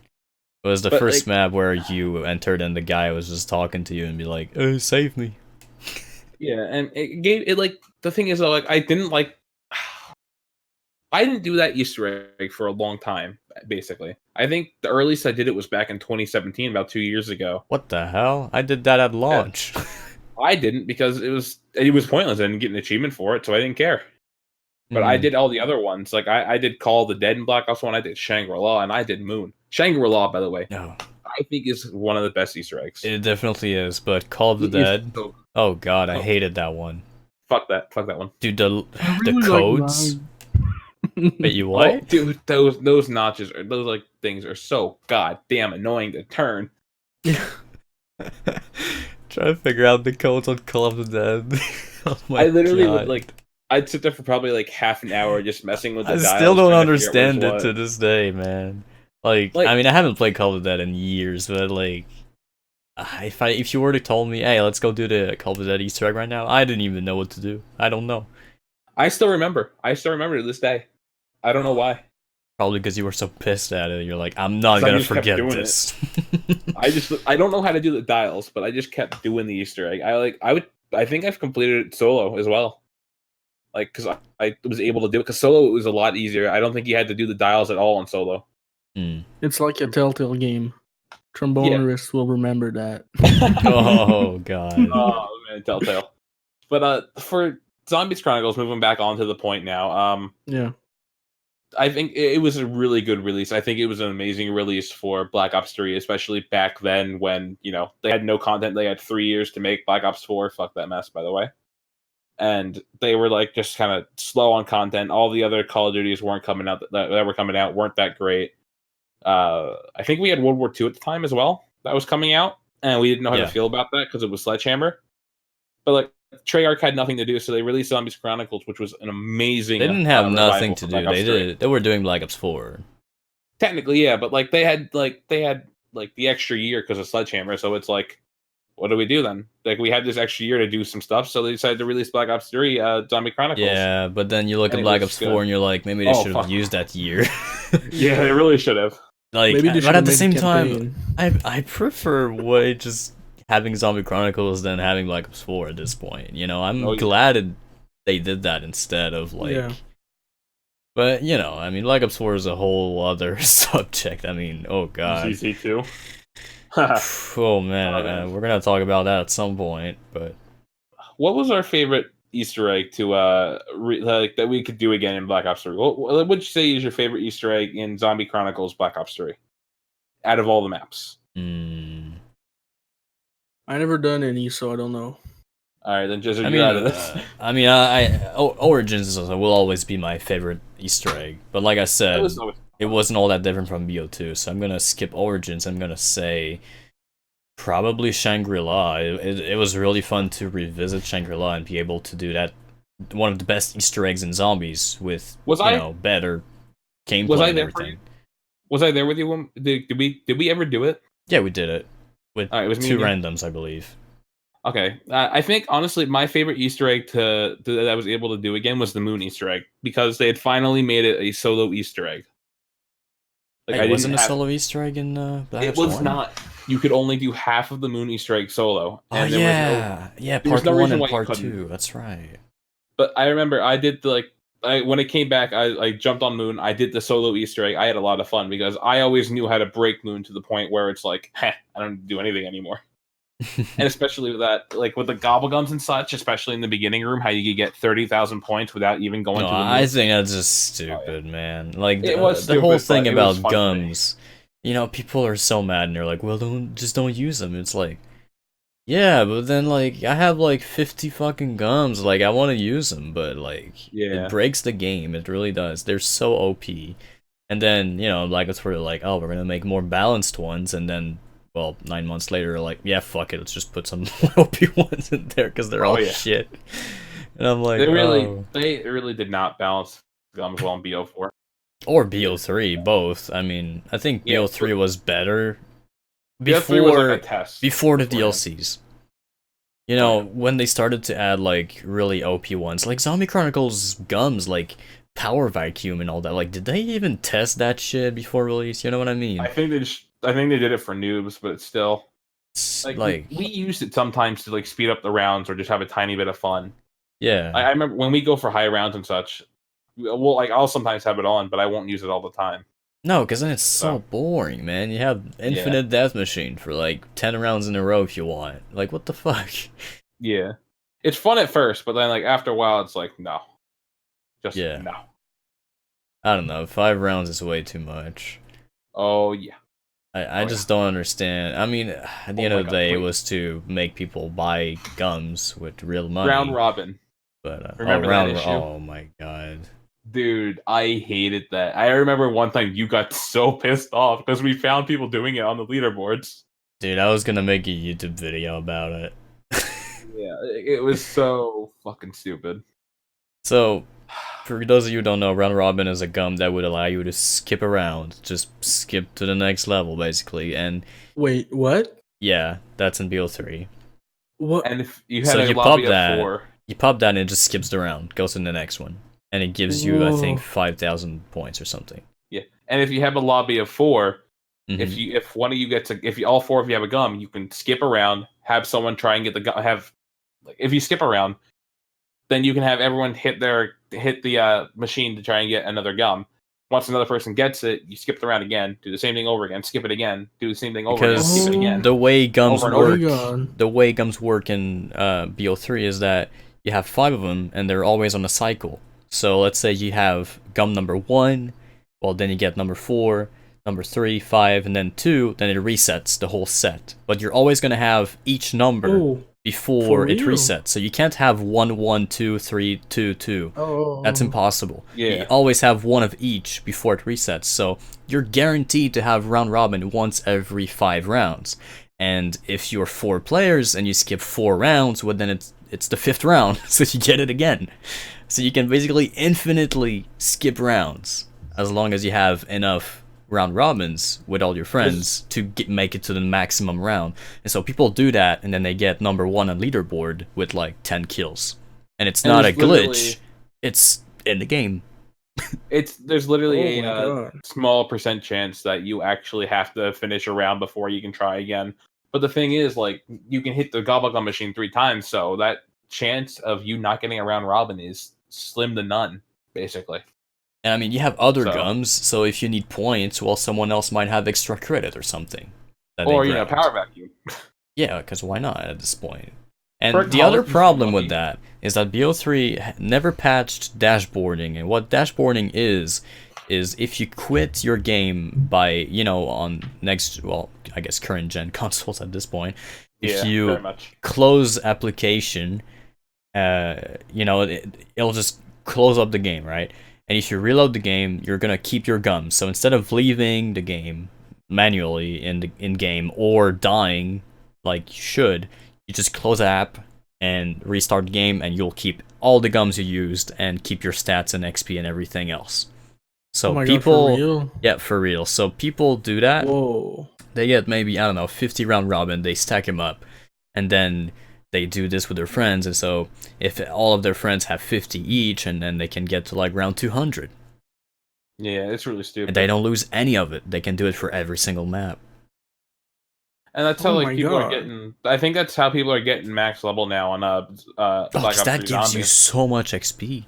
It was the first map where you entered and the guy was just talking to you and be like, "Oh, save me." Yeah, and it gave it like the thing is though, like I didn't do that Easter egg for a long time. Basically, I think the earliest I did it was back in 2017, about 2 years ago. What the hell? I did that at launch. I didn't because it was pointless. I didn't get an achievement for it, so I didn't care. But I did all the other ones. Like I did Call of the Dead in Black Ops 1, I did Shangri-La, and I did Moon. Shangri-La, by the way, I think is one of the best Easter eggs. It definitely is, but Call of the Dead. Oh god, I hated that one. Fuck that one. Dude, the codes. Wait, you what? Oh, dude, those notches are those like things are so goddamn annoying to turn. Trying to figure out the codes on Call of the Dead. Oh my I literally god. would I'd sit there for probably like half an hour just messing with the dials. I still don't understand it to this day, man. Like, I mean, I haven't played Call of the Dead in years, but like, if you were to tell me, hey, let's go do the Call of the Dead Easter egg right now, I didn't even know what to do. I don't know. I still remember to this day. I don't know why. Probably because you were so pissed at it. You're like, I'm not gonna forget this. I don't know how to do the dials, but I just kept doing the Easter egg. I think I've completed it solo as well. Like, because I was able to do it. Because solo it was a lot easier. I don't think you had to do the dials at all on solo. It's like a Telltale game. Trombonists will remember that. Oh god. Oh man, Telltale. But for Zombies Chronicles, moving back onto the point now. Yeah. I think it was a really good release. I think it was an amazing release for Black Ops 3, especially back then when, they had no content. They had 3 years to make Black Ops 4. Fuck that mess, by the way. And they were like just kind of slow on content. All the other Call of Duties weren't coming out that were coming out weren't that great. I think we had World War II at the time as well that was coming out, and we didn't know how to feel about that because it was Sledgehammer. But like Treyarch had nothing to do, so they released Zombies Chronicles, which was an amazing. They didn't have nothing to do. They were doing Black Ops 4. Technically, yeah, but like they had the extra year because of Sledgehammer, so it's like, what do we do then? Like we had this extra year to do some stuff, so they decided to release Black Ops 3, Zombie Chronicles. Yeah, but then you look at Black Ops 4 and you're like, maybe they should have used that year. Yeah, they really should have. Like, but at the same time, I prefer just having Zombie Chronicles than having Black Ops 4 at this point. I'm glad they did that instead of like. Yeah. But I mean, Black Ops 4 is a whole other subject. I mean, oh god. CC2. Oh man, we're gonna talk about that at some point. But what was our favorite Easter egg to that we could do again in Black Ops 3? What would you say is your favorite Easter egg in Zombie Chronicles Black Ops 3? Out of all the maps. I never done any, so I don't know. All right, then just you're out of this. I mean, Origins will always be my favorite Easter egg, but like I said, it wasn't all that different from BO2, so I'm gonna skip Origins. I'm gonna say probably Shangri-La. It was really fun to revisit Shangri-La and be able to do that. One of the best Easter eggs in Zombies with better gameplay. Was I and there everything. for you? Was I there with you? Did we ever do it? Yeah, we did it with it was 2 randoms, I believe. Okay, I think honestly my favorite Easter egg that I was able to do again was the Moon Easter egg because they had finally made it a solo Easter egg. Like, it wasn't a solo Easter egg in Black Ops 1? It was not. You could only do half of the Moon Easter egg solo. And part 1 and part 2. That's right. But I remember I did when it came back, I jumped on Moon. I did the solo Easter egg. I had a lot of fun because I always knew how to break Moon to the point where it's like, I don't do anything anymore. And especially with that, like with the gobble guns and such, especially in the beginning room, how you could get 30,000 points without even going to the moon. I think that's just stupid, man. Like the whole thing about gums, people are so mad and they're like, well, don't use them. It's like, yeah, but then like I have like 50 fucking gums, like I want to use them, but like it breaks the game. It really does. They're so OP. And then like it's sort of like, oh, we're gonna make more balanced ones, and then. Well, 9 months later, like, yeah, fuck it, let's just put some OP ones in there because they're all shit. And I'm like, They oh. really did not balance gums well in BO4. Or BO3, both. I mean, I think Yeah, BO3 was better BO3 was like a before test before the beforehand. DLCs. You know, when they started to add like really OP ones, like Zombie Chronicles gums, like Power Vacuum and all that. Like, did they even test that shit before release? You know what I mean? I think they did it for noobs, but it's still It's like like, we used it sometimes to like speed up the rounds or just have a tiny bit of fun. yeah. I remember when we go for high rounds and such. Well, like I'll sometimes have it on, but I won't use it all the time. No, because then it's so So boring, man. You have yeah, infinite death machine for like 10 rounds in a row if you want. Like, what the fuck? yeah, it's fun at first, but then like after a while, it's like no, just Yeah. no. I don't know. 5 rounds is way too much. Oh yeah. I Oh, just yeah. don't understand. I mean, at the Oh end my of the God, day, it wait. was to make people buy gums with real money. Round robin. But Remember that issue? oh my god, Dude, I hated that. I remember one time you got so pissed off because we found people doing it on the leaderboards. dude! I was gonna make a YouTube video about it. Yeah, it was so fucking stupid. So, for those of you who don't know, round robin is a gum that would allow you to skip around, just skip to the next level, basically. And Wait, what? yeah, that's in BO3. What? And if you So had a you pop lobby of that, 4, and it just skips around, goes to the next one, and it gives you, I think, Whoa. 5,000 points or something. yeah. And if you have a lobby of 4, Mhm. if one of you gets if all 4 of you have a gum, you can skip around, have someone try and get the gum. Like if you skip around, then you can have everyone hit the machine to try and get another gum. Once another person gets it, you skip the round again, do the same thing over again, skip it again, do the same thing over again, skip Because it Oh, again, the way gums over and oh over. my work, god. the way gums work in BO3 is that you have 5 of them, and they're always on a cycle. So let's say you have gum number 1, well then you get number 4, number 3, 5, and then 2, then it resets the whole set. But you're always gonna have each number Oh, before for it real? resets. So you can't have 1, 1, 2, 3, 2, 2. That's Oh. impossible. You Yeah. always have one of each before it resets. So you're guaranteed to have round robin once every 5 rounds. And if you're 4 players and you skip 4 rounds, well then it's the 5th round, so you get it again. So you can basically infinitely skip rounds as long as you have enough round robins with all your friends to make it to the maximum round. And so people do that, and then they get number 1 on leaderboard with like 10 kills. And it's And not a there's literally- glitch. It's in the game. There's literally Oh my a god. small percent chance that you actually have to finish a round before you can try again. But the thing is, like, you can hit the gobblegum machine 3 times, so that chance of you not getting a round robin is slim to none, basically. And I mean, you have other So- gums, so if you need points, well, someone else might have extra credit or something. that Or they you know, grabbed. power vacuum. Yeah, because why not at this point? And Perk the other policies problem are with lucky. that is that BO3 never patched dashboarding, and what dashboarding is if you quit your game by, you know, on next, well, I guess current gen consoles at this point, if Yeah, you very much. close application, you know, it'll just close up the game, right? And if you reload the game, you're gonna keep your gums. So instead of leaving the game manually in game or dying like you should, you just close the app and restart the game, and you'll keep all the gums you used and keep your stats and XP and everything else. So Oh my people, god, for real? yeah, for real. So people do that. Whoa. They get maybe, I don't know, 50 round robin. They stack them up, and then they do this with their friends. And so if all of their friends have 50 each, and then they can get to like round 200, Yeah, it's really stupid. and they don't lose any of it. They can do it for every single map. And that's Oh how my like people are God. getting. I think that's how people are getting max level now on Oh, Black because Ops that 3 gives you Zombies. so much XP.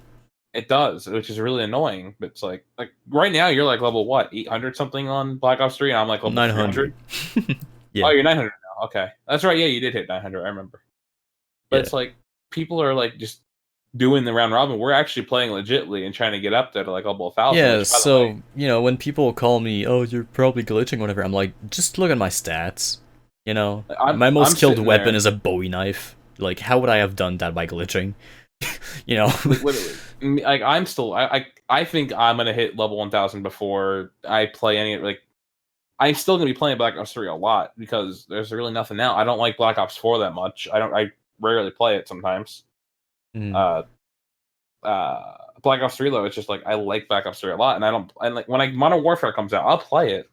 It does, which is really annoying. But it's like right now you're like level what 800 something on Black Ops 3, and I'm like level 900. 300. Yeah. Oh, you're 900 now. Okay, that's right. Yeah, you did hit 900. I remember. But Yeah. it's like people are like just doing the round robin. We're actually playing legitly and trying to get up there to like level 1,000. Yeah, which, by the way, so, you know, when people call me, oh, you're probably glitching or whatever, I'm like, just look at my stats. You know, my most I'm killed sitting weapon there- is a Bowie knife. Like, how would I have done that by glitching? You know? literally, like I'm still. I think I'm gonna hit level 1,000 before I play any like. I'm still gonna be playing Black Ops 3 a lot because there's really nothing now. I don't like Black Ops 4 that much. I rarely play it sometimes. Mm. Black Ops 3 though, it's just like I like Black Ops 3 a lot, and like when Modern Warfare comes out, I'll play it,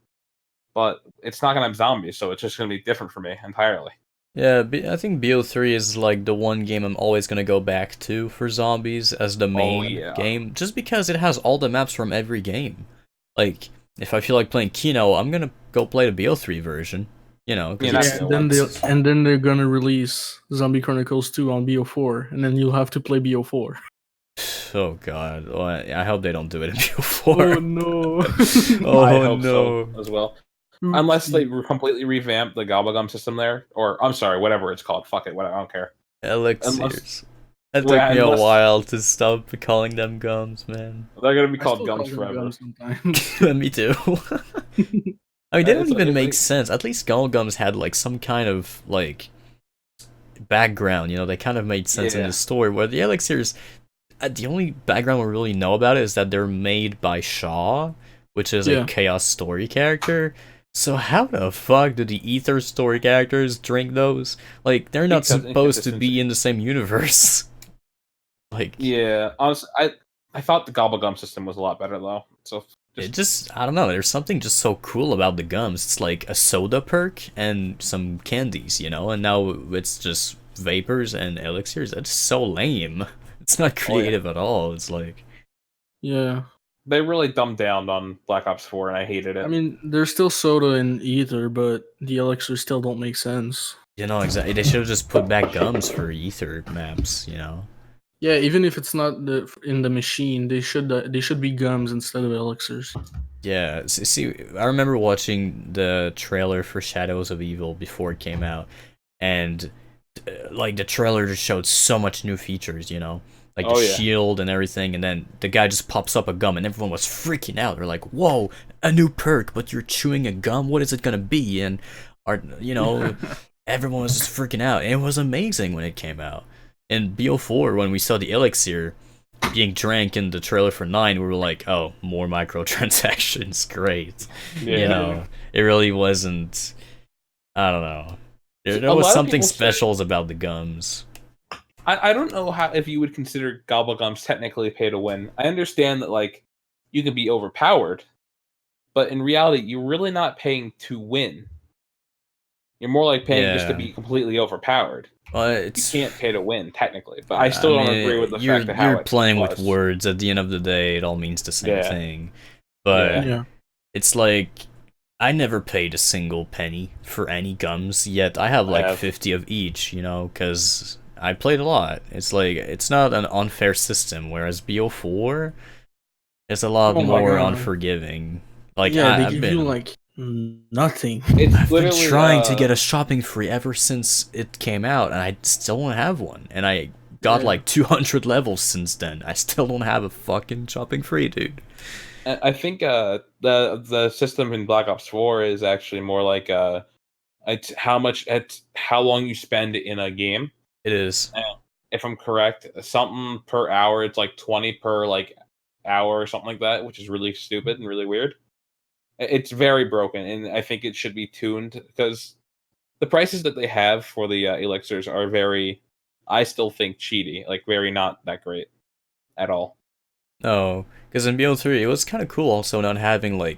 but it's not gonna have zombies, so it's just gonna be different for me entirely. Yeah, I think BO3 is like the one game I'm always gonna go back to for zombies as the main game, just because it has all the maps from every game. Like, if I feel like playing Kino, I'm gonna go play the BO3 version. You know, Yeah, and then they're gonna release Zombie Chronicles 2 on BO4, and then you'll have to play BO4. Oh god, well, I hope they don't do it in BO4. Oh no! Oh I hope no! so as well. Unless they completely revamp the Gobblegum system there, or I'm sorry, whatever it's called. Fuck it, whatever. I don't care. Elixirs. It took me a while to stop calling them gums, man. They're gonna be called gums forever. Me too. I mean, they don't even make sense. At least Gobblegums had like some kind of like background. You know, they kind of made sense in the story. Where the Elixirs, the only background we really know about it is that they're made by Shaw, which is a Chaos Story character. So how the fuck do the Ether story characters drink those? Like, they're not supposed to be in the same universe. Like, yeah, honestly, I thought the Gobblegum system was a lot better though. So I don't know. There's something just so cool about the gums. It's like a soda perk and some candies, you know. And now it's just vapors and elixirs. That's so lame. It's not creative at all. It's like, yeah. They really dumbed down on Black Ops 4, and I hated it. I mean, there's still soda in Ether, but the elixirs still don't make sense. You know, exactly. They should have just put back gums for Ether maps, you know? Yeah, even if it's not in the machine, they should be gums instead of elixirs. Yeah, see, I remember watching the trailer for Shadows of Evil before it came out, and like the trailer just showed so much new features, you know? Like the shield and everything, and then the guy just pops up a gum, and everyone was freaking out. They're like, "Whoa, a new perk, but you're chewing a gum? What is it gonna be?" And, everyone was just freaking out. And it was amazing when it came out. In BO4, when we saw the elixir being drank in the trailer for 9, we were like, "Oh, more microtransactions, great." Yeah. You know, it really wasn't. I don't know. There was something special about the gums. I don't know if you would consider Gobblegums technically pay to win. I understand that like you can be overpowered, but in reality, you're really not paying to win. You're more like paying just to be completely overpowered. Well, you can't pay to win technically, but I still don't agree with the fact that how you're playing with words. At the end of the day, it all means the same thing. But it's like I never paid a single penny for any gums, yet I have like 50 of each. You know, because I played a lot. It's like it's not an unfair system, whereas BO4 is a lot more unforgiving. Like they give you like nothing. I've been trying to get a shopping free ever since it came out, and I still don't have one. And I got like 200 levels since then. I still don't have a fucking shopping free, dude. I think the system in Black Ops 4 is actually more like it's how long you spend in a game. It is. If I'm correct, something per hour. It's like 20 per like hour or something like that, which is really stupid and really weird. It's very broken, and I think it should be tuned because the prices that they have for the elixirs are very, I still think, cheaty. Like very not that great at all. No, because in BO3 it was kind of cool also not having like,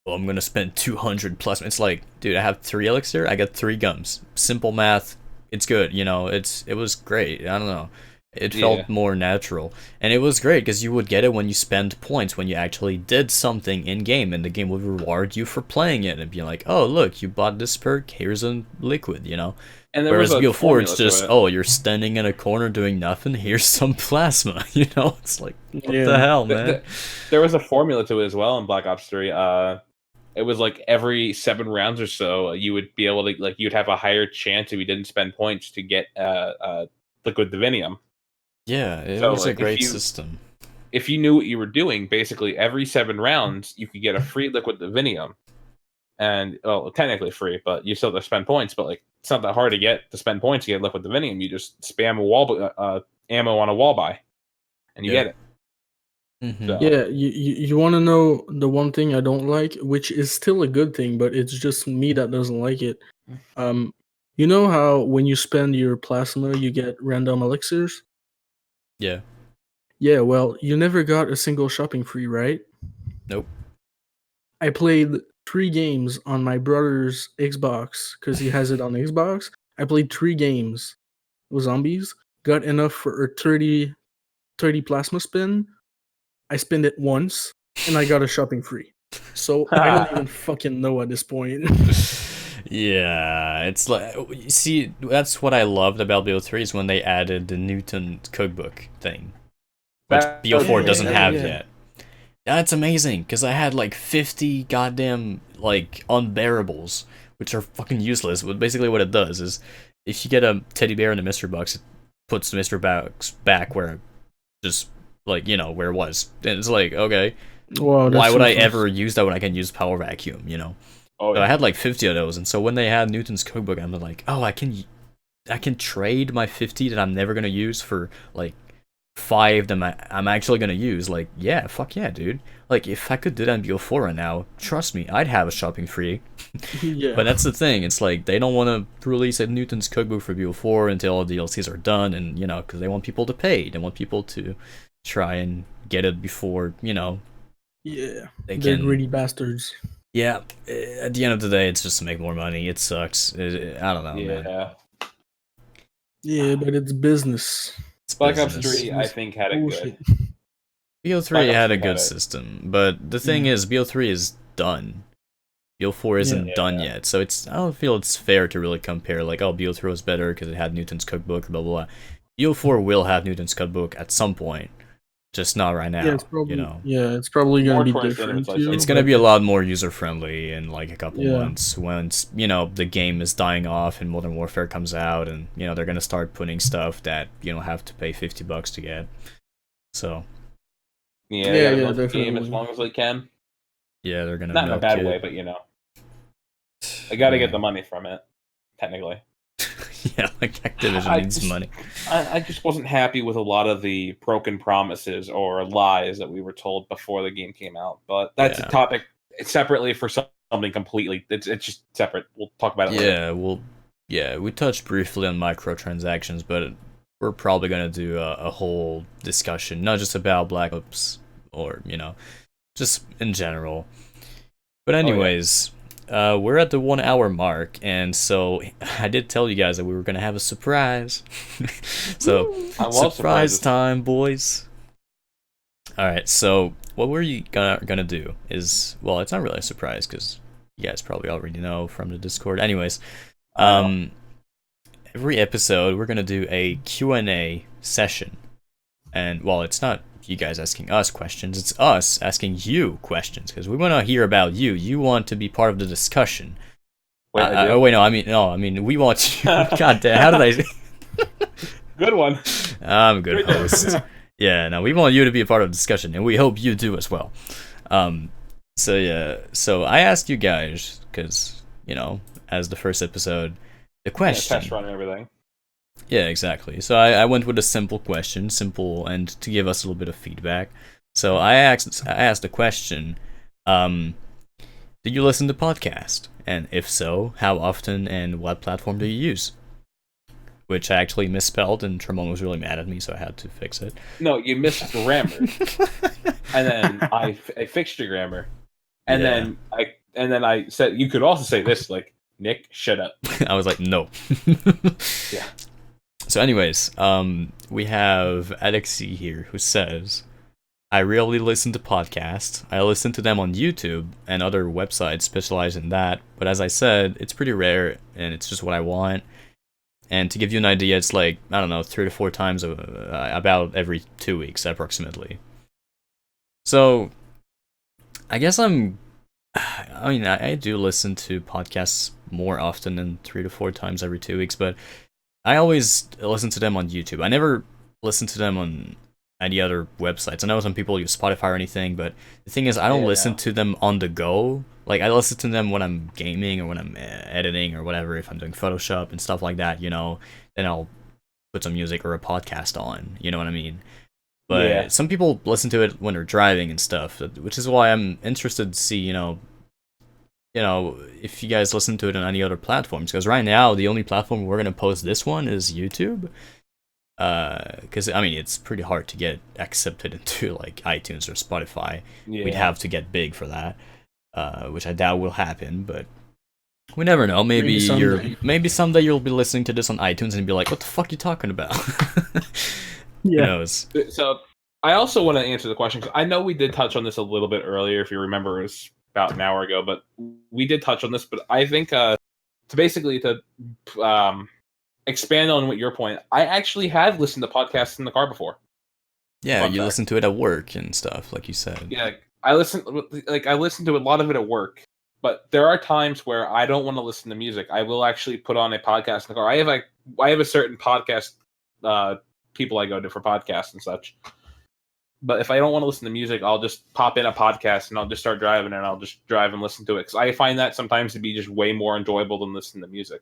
well, I'm gonna spend 200 plus. It's like, dude, I have 3 elixir, I got 3 gums. Simple math. It's good, you know. It was great. I don't know. It felt more natural, and it was great because you would get it when you spend points when you actually did something in game, and the game would reward you for playing it and be like, "Oh, look, you bought this perk. Here's a liquid," you know. And whereas BO4, it's just, "Oh, you're standing in a corner doing nothing. Here's some plasma," you know. It's like, what the hell, man? There was a formula to it as well in Black Ops 3. It was like every 7 rounds or so, you would be able to you'd have a higher chance if you didn't spend points to get liquid divinium. Yeah, it was a great system. If you knew what you were doing, basically every 7 rounds you could get a free liquid divinium, and technically free, but you still have to spend points. But like, it's not that hard to spend points to get liquid divinium. You just spam ammo on a wall buy, and you get it. Mm-hmm. So. Yeah, you want to know the one thing I don't like, which is still a good thing, but it's just me that doesn't like it. You know how when you spend your plasma, you get random elixirs? Yeah. Yeah, well, you never got a single shopping free, right? Nope. I played 3 games on my brother's Xbox because he has it on Xbox. I played 3 games with zombies, got enough for a 30 plasma spin. I spent it once, and I got a shopping free. So I don't even fucking know at this point. Yeah, it's like, you see, that's what I loved about BO3 is when they added the Newton cookbook thing, which That was BO4 great. doesn't have yeah. yet. That's amazing, because I had like 50 goddamn, like, unbearables, which are fucking useless. But basically what it does is, if you get a teddy bear in the mystery box, it puts the mystery box back where, just, like, where it was. And it's like, okay, Wow, why that's would I useless. ever use that when I can use power vacuum, Oh, So yeah. I had like 50 of those, and so when they had Newton's cookbook, I'm like, oh, I can trade my 50 that I'm never gonna use for like 5 that I'm actually gonna use. Like, yeah, fuck yeah, dude. Like, if I could do that in BO4 right now, trust me, I'd have a shopping free. Yeah. But that's the thing. It's like they don't want to release a Newton's cookbook for BO4 until all the DLCs are done, and because they want people to pay. They want people to try and get it before Yeah. they They're can. greedy bastards. Yeah, at the end of the day, it's just to make more money. It sucks. I don't know, man. Yeah. Yeah, but it's business. It's Black Ops business. 3, I think, had it Bullshit. good. BO3 Black Ops had a 3 good had it. system, but the thing Yeah. is, BO3 is done. BO4 isn't Yeah. done yet, so I don't feel it's fair to really compare, like, oh, BO3 was better because it had Newton's cookbook, blah, blah, blah. BO4 will have Newton's cookbook at some point, just not right now, Yeah, it's probably gonna More be towards the end of different its life too. It's gonna be a lot more user-friendly in, like, a couple Yeah. months, once, the game is dying off and Modern Warfare comes out, and, they're gonna start putting stuff that you don't have to pay $50 to get. So, Yeah, Yeah, they gotta milk the game definitely. as long as they can. yeah, they're gonna Not in a milk bad it. way, but they gotta get the money from it, technically. Yeah, like Activision I needs just- money. I just wasn't happy with a lot of the broken promises or lies that we were told before the game came out. But that's Yeah. a topic separately for something completely. It's just separate. We'll talk about it later. We touched briefly on microtransactions, but we're probably gonna do a whole discussion, not just about Black Ops or just in general. But anyways, we're at the 1 hour mark, and so I did tell you guys that we were gonna have a surprise. So I love surprise surprises. time, boys. All right, so what we're gonna do is, well, it's not really a surprise because you guys probably already know from the Discord. Anyways, every episode we're gonna do a Q&A session, and well, it's not you guys asking us questions, it's us asking you questions because we want to hear about you. You want to be part of the discussion. Wait, I do? Wait, no, I mean, we want you. God damn, how did I? Good one. I'm a good host. Yeah, no, we want you to be a part of the discussion, and we hope you do as well. So I asked you guys because as the first episode, the question. Test run and everything. Yeah, exactly. So I went with a simple question, and to give us a little bit of feedback. So I asked the question, did you listen to podcast? And if so, how often and what platform do you use? Which I actually misspelled, and Tremont was really mad at me, so I had to fix it. No, you missed grammar, and then I fixed your grammar, and Yeah. then I said you could also say this, like, Nick, shut up. I was like, no. Yeah. So anyways, we have Alexi here who says, I rarely listen to podcasts. I listen to them on YouTube and other websites specialized in that, but as I said, it's pretty rare and it's just what I want. And to give you an idea, it's like, I don't know, 3 to 4 times about every 2 weeks approximately. So I guess I do listen to podcasts more often than 3 to 4 times every 2 weeks, but I always listen to them on YouTube. I never listen to them on any other websites. I know some people use Spotify or anything, but the thing is, I don't listen to them on the go. Like, I listen to them when I'm gaming or when I'm editing or whatever, if I'm doing Photoshop and stuff like that, then I'll put some music or a podcast on, you know what I mean? But some people listen to it when they're driving and stuff, which is why I'm interested to see, if you guys listen to it on any other platforms. Because right now, the only platform we're going to post this one is YouTube. Because I mean, it's pretty hard to get accepted into like iTunes or Spotify. We'd Yeah. have to get big for that, which I doubt will happen. But we never know. Maybe maybe someday you'll be listening to this on iTunes and be like, "What the fuck you talking about?" Who Yeah. knows? So I also want to answer the question because I know we did touch on this a little bit earlier. If you remember, it was about an hour ago, but we did touch on this. But I think to expand on what your point, I actually have listened to podcasts in the car before. Yeah, Fun you fact. listen to it at work and stuff, like you said. Yeah, I listen to a lot of it at work, but there are times where I don't want to listen to music. I will actually put on a podcast in the car. I have a certain podcast people I go to for podcasts and such. But if I don't want to listen to music, I'll just pop in a podcast and I'll just start driving and I'll just drive and listen to it because I find that sometimes to be just way more enjoyable than listening to music.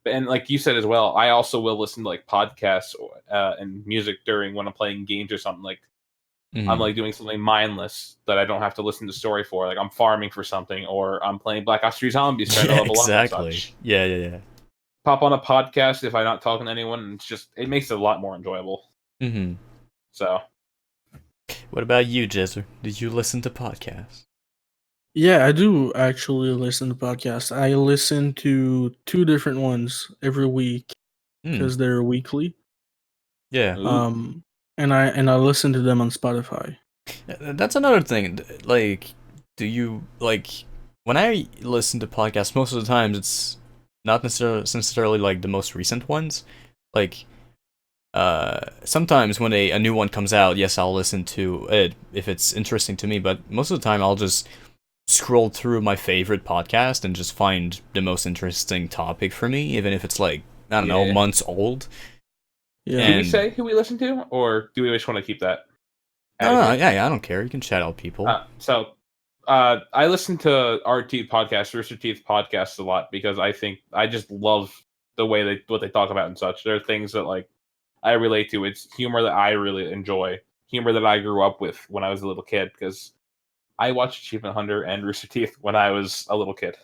And like you said as well, I also will listen to like podcasts and music during when I'm playing games or something. Like I'm like doing something mindless that I don't have to listen to story for. Like I'm farming for something or I'm playing Black Ops 3 Zombies trying to level up and such. Yeah. Pop on a podcast if I'm not talking to anyone, and it makes it a lot more enjoyable. Mm-hmm. So. What about you, Jezzer? Did you listen to podcasts? Yeah, I do actually listen to podcasts. I listen to 2 different ones every week because they're weekly. Yeah. And I listen to them on Spotify. That's another thing. Like, do you like when I listen to podcasts? Most of the times, it's not necessarily like the most recent ones. Like, sometimes when a new one comes out, yes, I'll listen to it if it's interesting to me. But most of the time, I'll just scroll through my favorite podcast and just find the most interesting topic for me, even if it's like I don't know, months old. Yeah. Can we say who we listen to, or do we just want to keep that? Yeah, I don't care. You can shout out people. I listen to RT podcasts, Rooster Teeth podcasts a lot because I just love the way what they talk about and such. There are things that like I relate to. It's humor that I really enjoy, humor that I grew up with when I was a little kid because I watched Achievement Hunter and Rooster Teeth when I was a little kid.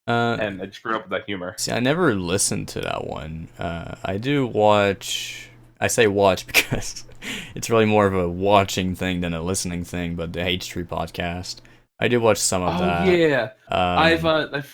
And I just grew up with that humor. See, I never listened to that one. I do watch. I say watch because it's really more of a watching thing than a listening thing. But the H3 podcast, I do watch some of that. Yeah, I've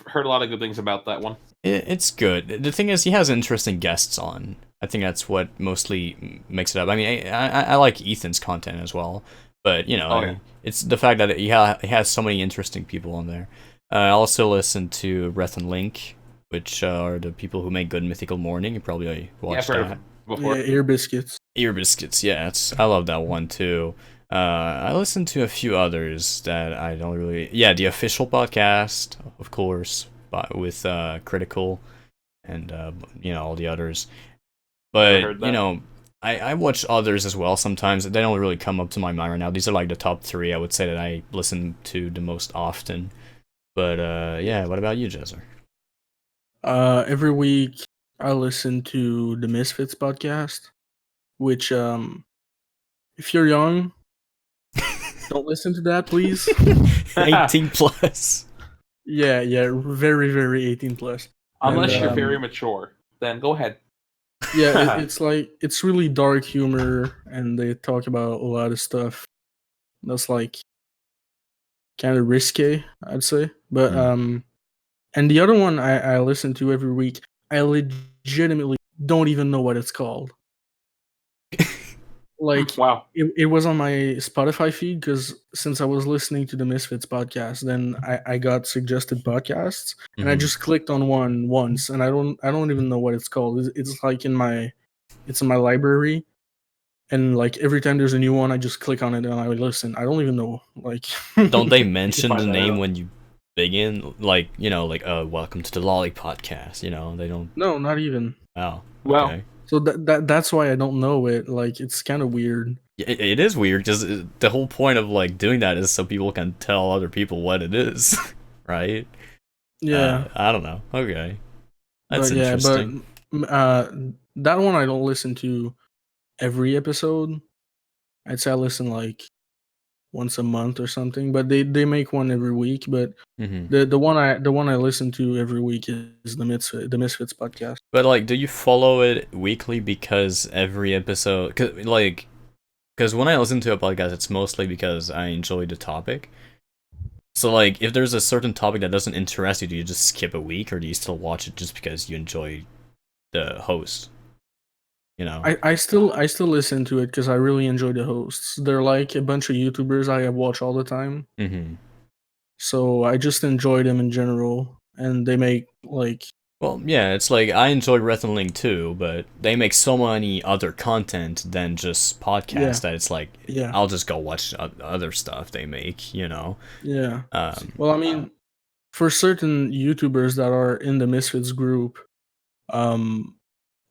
heard a lot of good things about that one. It's good. The thing is, he has interesting guests on. I think that's what mostly makes it up. I mean, I like Ethan's content as well, but you know, it's the fact that he has so many interesting people on there. I also listen to Breath and Link, which are the people who make Good Mythical Morning. You probably watched that. Before. Yeah, Ear Biscuits. Ear Biscuits, yeah, I love that one too. I listen to a few others that I don't really. Yeah, the official podcast, of course, with Critical, and you know all the others. But you know, I watch others as well. Sometimes they don't really come up to my mind right now. These are like the top 3 I would say that I listen to the most often. But yeah, what about you, Jezzer? Every week I listen to the Misfits podcast, which if you're young, don't listen to that, please. 18 plus. Yeah, very, very 18 plus. Unless you're very mature, then go ahead. Yeah, it's really dark humor, and they talk about a lot of stuff that's like kind of risque, I'd say. But and the other one I listen to every week, I legitimately don't even know what it's called. Like, wow, it was on my Spotify feed because since I was listening to the Misfits podcast, then I got suggested podcasts, and I just clicked on one once, and I don't even know what it's called. It's like in my library, and like every time there's a new one, I just click on it and I listen. I don't even know. Like, don't they mention the name when you begin? Like, you know, like welcome to the Lollipodcast. You know, they don't. No, not even. Oh, well. Okay. So that's why I don't know it. Like, it's kind of weird. It is weird because the whole point of like doing that is so people can tell other people what it is, right? Yeah. I don't know. Okay, that's interesting. But that one I don't listen to every episode. I'd say I listen like once a month or something, but they make one every week. But Hmm. the one I listen to every week is the Misfits podcast. But like, do you follow it weekly because every episode, because when I listen to a podcast, it's mostly because I enjoy the topic. So like, if there's a certain topic that doesn't interest you, do you just skip a week, or do you still watch it just because you enjoy the host? You know. I still listen to it because I really enjoy the hosts. They're like a bunch of YouTubers I watch all the time, Hmm. so I just enjoy them in general. And they make like Well, yeah, it's like I enjoy wrestling too, but they make so many other content than just yeah, podcasts that it's like yeah, I'll just go watch other stuff they make. You know. yeah. Um. Well, I mean, for certain YouTubers that are in the Misfits group, um,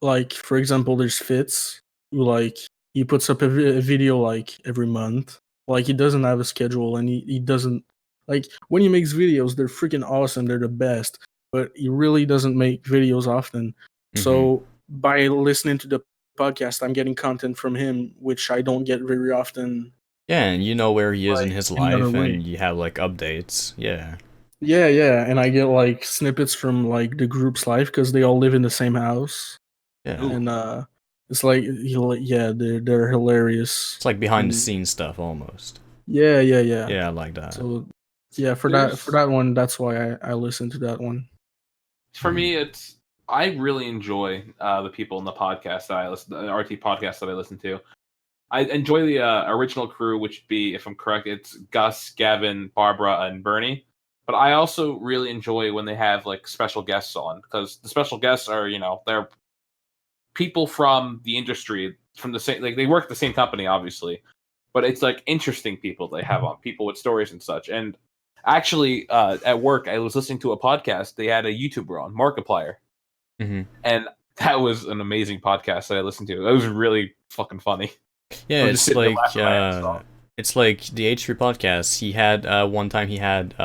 like for example, there's Fitz, who like he puts up a video like every month. Like he doesn't have a schedule, and he doesn't like when he makes videos. They're freaking awesome. They're the best, but he really doesn't make videos often. Mhm. So by listening to the podcast, I'm getting content from him, which I don't get very often. Yeah, and you know where he is in Like his any other life, way. and you have like updates. Yeah. Yeah, yeah, and I get like snippets from like the group's life because they all live in the same house, Yeah. Ooh. and it's like yeah, they're hilarious, It's like behind the and scenes stuff almost. yeah, yeah, yeah. Yeah, I like that. So yeah, for There's that one, that's why I listen to that one. for me, it's I really enjoy the people in the podcast that I listen, the RT podcast that I listen to. I enjoy the original crew, which would be, if I'm correct, it's Gus, Gavin, Barbara, and Bernie. But I also really enjoy when they have like special guests on, because the special guests are, they're people from the industry, from the same, like they work at the same company, obviously, but it's like interesting people they have on, people with stories and such. And actually, at work, I was listening to a podcast. They had a YouTuber on, Markiplier, Hmm. and that was an amazing podcast that I listened to. That was really fucking funny. Yeah, I was just sitting there laughing my ass off. it's like the H3 podcast. He had one time he had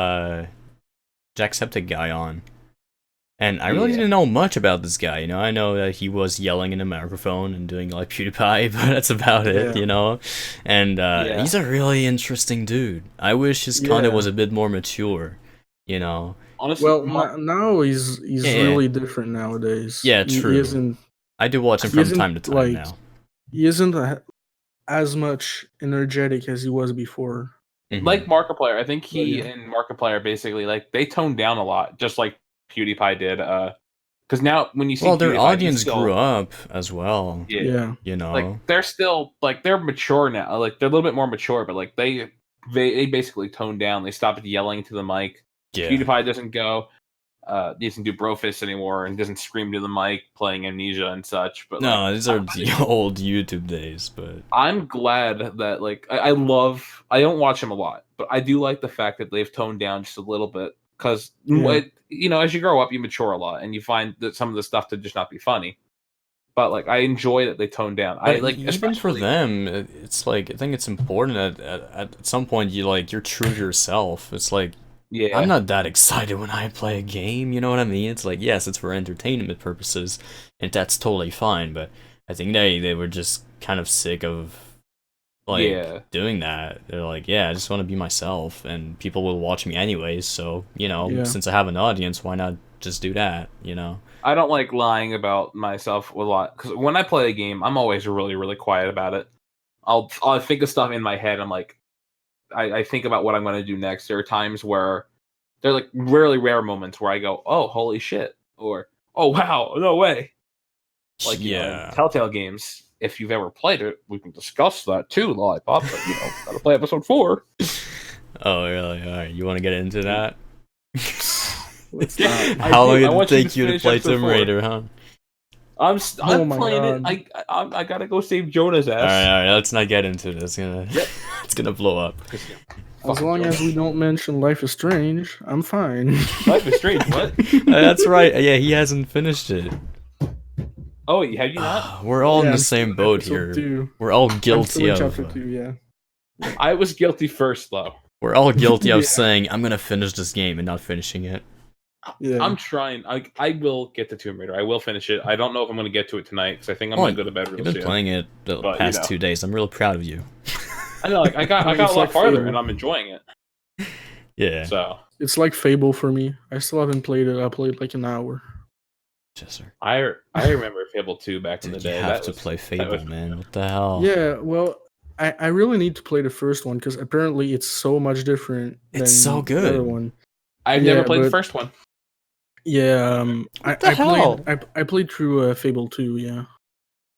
Jacksepticeye on. And I really Yeah. didn't know much about this guy, you know. I know that he was yelling in a microphone and doing like PewDiePie, but that's about it, Yeah. you know. And Yeah. he's a really interesting dude. I wish his content Yeah. was a bit more mature, you know. Honestly, Well, now he's Yeah. really different nowadays. Yeah, He true. isn't I do watch him he from isn't, time to time like, now. he isn't as much energetic as he was before. Mhm. like Markiplier, I think he yeah. and Markiplier basically like they toned down a lot, just like PewDiePie did. Because now when you see Well, their PewDiePie, audience he's still, grew up as well, yeah, Yeah. you know. like they're still like they're mature now, like they're a little bit more mature, but like they basically toned down. They stopped yelling to the mic. Yeah. PewDiePie doesn't go. Doesn't do brofist anymore and doesn't scream to the mic playing Amnesia and such. But No, like, these are the old YouTube days, but I'm glad that like I I don't watch him a lot, but I do like the fact that they've toned down just a little bit because Yeah. as you grow up, you mature a lot and you find that some of the stuff to just not be funny. But like I enjoy that they toned down. I But like even for especially- them, it's like I think it's important at some point you're true to yourself. It's like Yeah, I'm not that excited when I play a game, you know what I mean? It's like yes, it's for entertainment purposes, and that's totally fine. But I think they were just kind of sick of like Yeah. doing that. They're like, yeah, I just want to be myself, and people will watch me anyways. So Yeah. since I have an audience, why not just do that? You know? I don't like lying about myself a lot because when I play a game, I'm always really really quiet about it. I'll think of stuff in my head. I'm like, I think about what I'm going to do next. There are times where they're like really rare moments where I go, "Oh, holy shit," or "Oh, wow, no way." Like in Telltale games, if you've ever played it, we can discuss that too, Lollipop. But gotta play episode 4. Oh, really? All right, you want to get into that? Let's Yeah. not. How long I did it want you take to you to finish play episode Tomb 4. Raider, huh? I'm Oh my playing God. it. I gotta go save Jonah's ass. All right, let's not get into this. It's gonna blow up. As long as we don't mention Life is Strange, I'm fine. Life is Strange. What? That's right. Yeah, he hasn't finished it. Oh, have you not? We're all in Yeah, the I'm still same in boat episode here. 2. We're all I'm guilty still in of. chapter 2, yeah. I was guilty first, though. We're all guilty of Yeah. saying I'm gonna finish this game and not finishing it. Yeah. I'm trying. I will get to Tomb Raider. I will finish it. I don't know if I'm going to get to it tonight because I think I'm Oh, going to go to bed You've real been soon. playing it the But, past 2 days. I'm real proud of you. I know, like I got mean, a it's lot like farther, Fable. and I'm enjoying it. Yeah. So It's like Fable for me. I still haven't played it. I played like an hour. Chester. I remember Fable 2 back in the Dude, you day. have That to was play that was Fable, man. What the hell? Yeah, well, I really need to play the first one because apparently it's so much different It's than so the other good. one. I've Yeah, never played the but- first one. Yeah, What the hell? I played through Fable 2, yeah.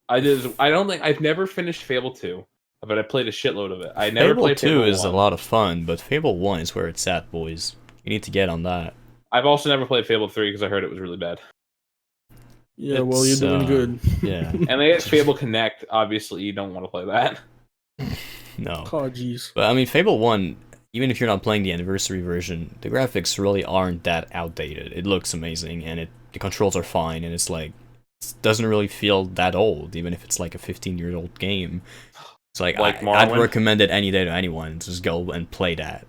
I don't think I've never finished Fable 2, but I played a shitload of it. I never Fable played 2 Fable is 1. a lot of fun, but Fable 1 is where it's at, boys. You need to get on that. I've also never played Fable 3 because I heard it was really bad. Yeah, well, you're It's, doing good. yeah. And they had Fable Connect. Obviously, you don't want to play that. No. Oh, jeez. But I mean, Fable 1, even if you're not playing the anniversary version, the graphics really aren't that outdated. It looks amazing, and the controls are fine, and it's like, it doesn't really feel that old, even if it's like a 15-year-old game. It's like, Like I'd Morrowind? recommend it any day to anyone. Just go and play that.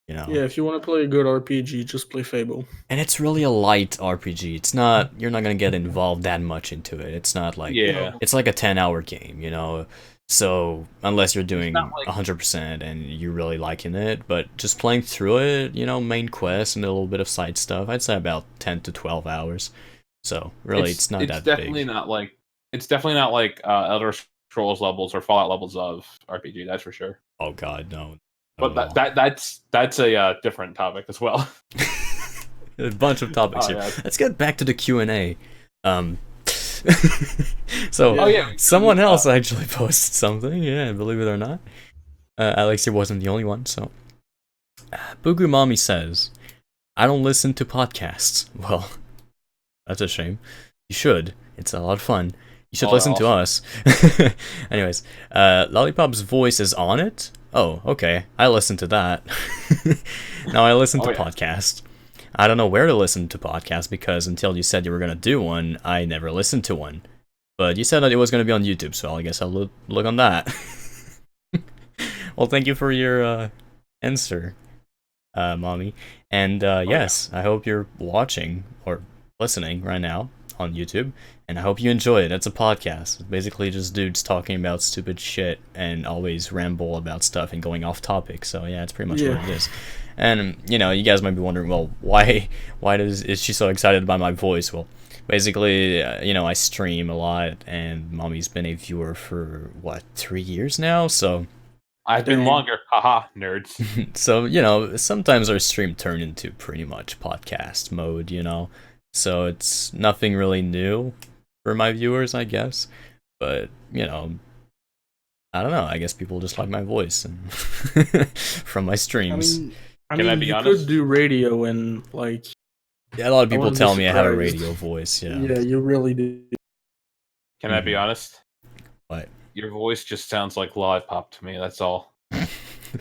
You know? Yeah, if you want to play a good RPG, just play Fable. And it's really a light RPG. It's not, you're not gonna get involved that much into it. It's not like, Yeah. it's like a 10-hour game, you know? So, unless you're doing not like- 100% and you're really liking it, but just playing through it, you know, main quest and a little bit of side stuff, I'd say about 10 to 12 hours. So, really, it's not that definitely big. It's definitely not like Elder Scrolls levels or Fallout levels of RPG. That's for sure. Oh god, no. But Not at that's a different topic as well. all. A bunch of topics Oh, here. yeah. Let's get back to the Q&A. So, Oh, yeah. someone else actually posted something, yeah, believe it or not. Alex here wasn't the only one, so. Booger Mommy says, I don't listen to podcasts. Well, that's a shame. You should. It's a lot of fun. You should Oh, listen to awesome. us. Anyways, Lollipop's voice is on it? Oh, okay. I listen to that. Now I listen to yeah. podcasts. I don't know where to listen to podcasts because until you said you were going to do one, I never listened to one. But you said that it was going to be on YouTube, so I guess I'll look on that. Well, thank you for your answer, Mommy. And yes, I hope you're watching or listening right now on YouTube, and I hope you enjoy it. It's a podcast. It's basically just dudes talking about stupid shit and always ramble about stuff and going off topic. So yeah, it's pretty much what it is. And you know, you guys might be wondering, well, why is she so excited about my voice? Well, basically, you know, I stream a lot, and Mommy's been a viewer for what, 3 years now. So I've been Dang. longer. Haha, nerds. so you know, sometimes our stream turned into pretty much podcast mode. You know, so it's nothing really new for my viewers, I guess. But you know, I don't know. I guess people just like my voice and from my streams. Can I be you honest? could do radio and like. Yeah, a lot of people wouldn't be tell me I have a surprised. radio voice. Yeah. Yeah, you really do. Can I be honest? What? Your voice just sounds like Lollipop to me. That's all.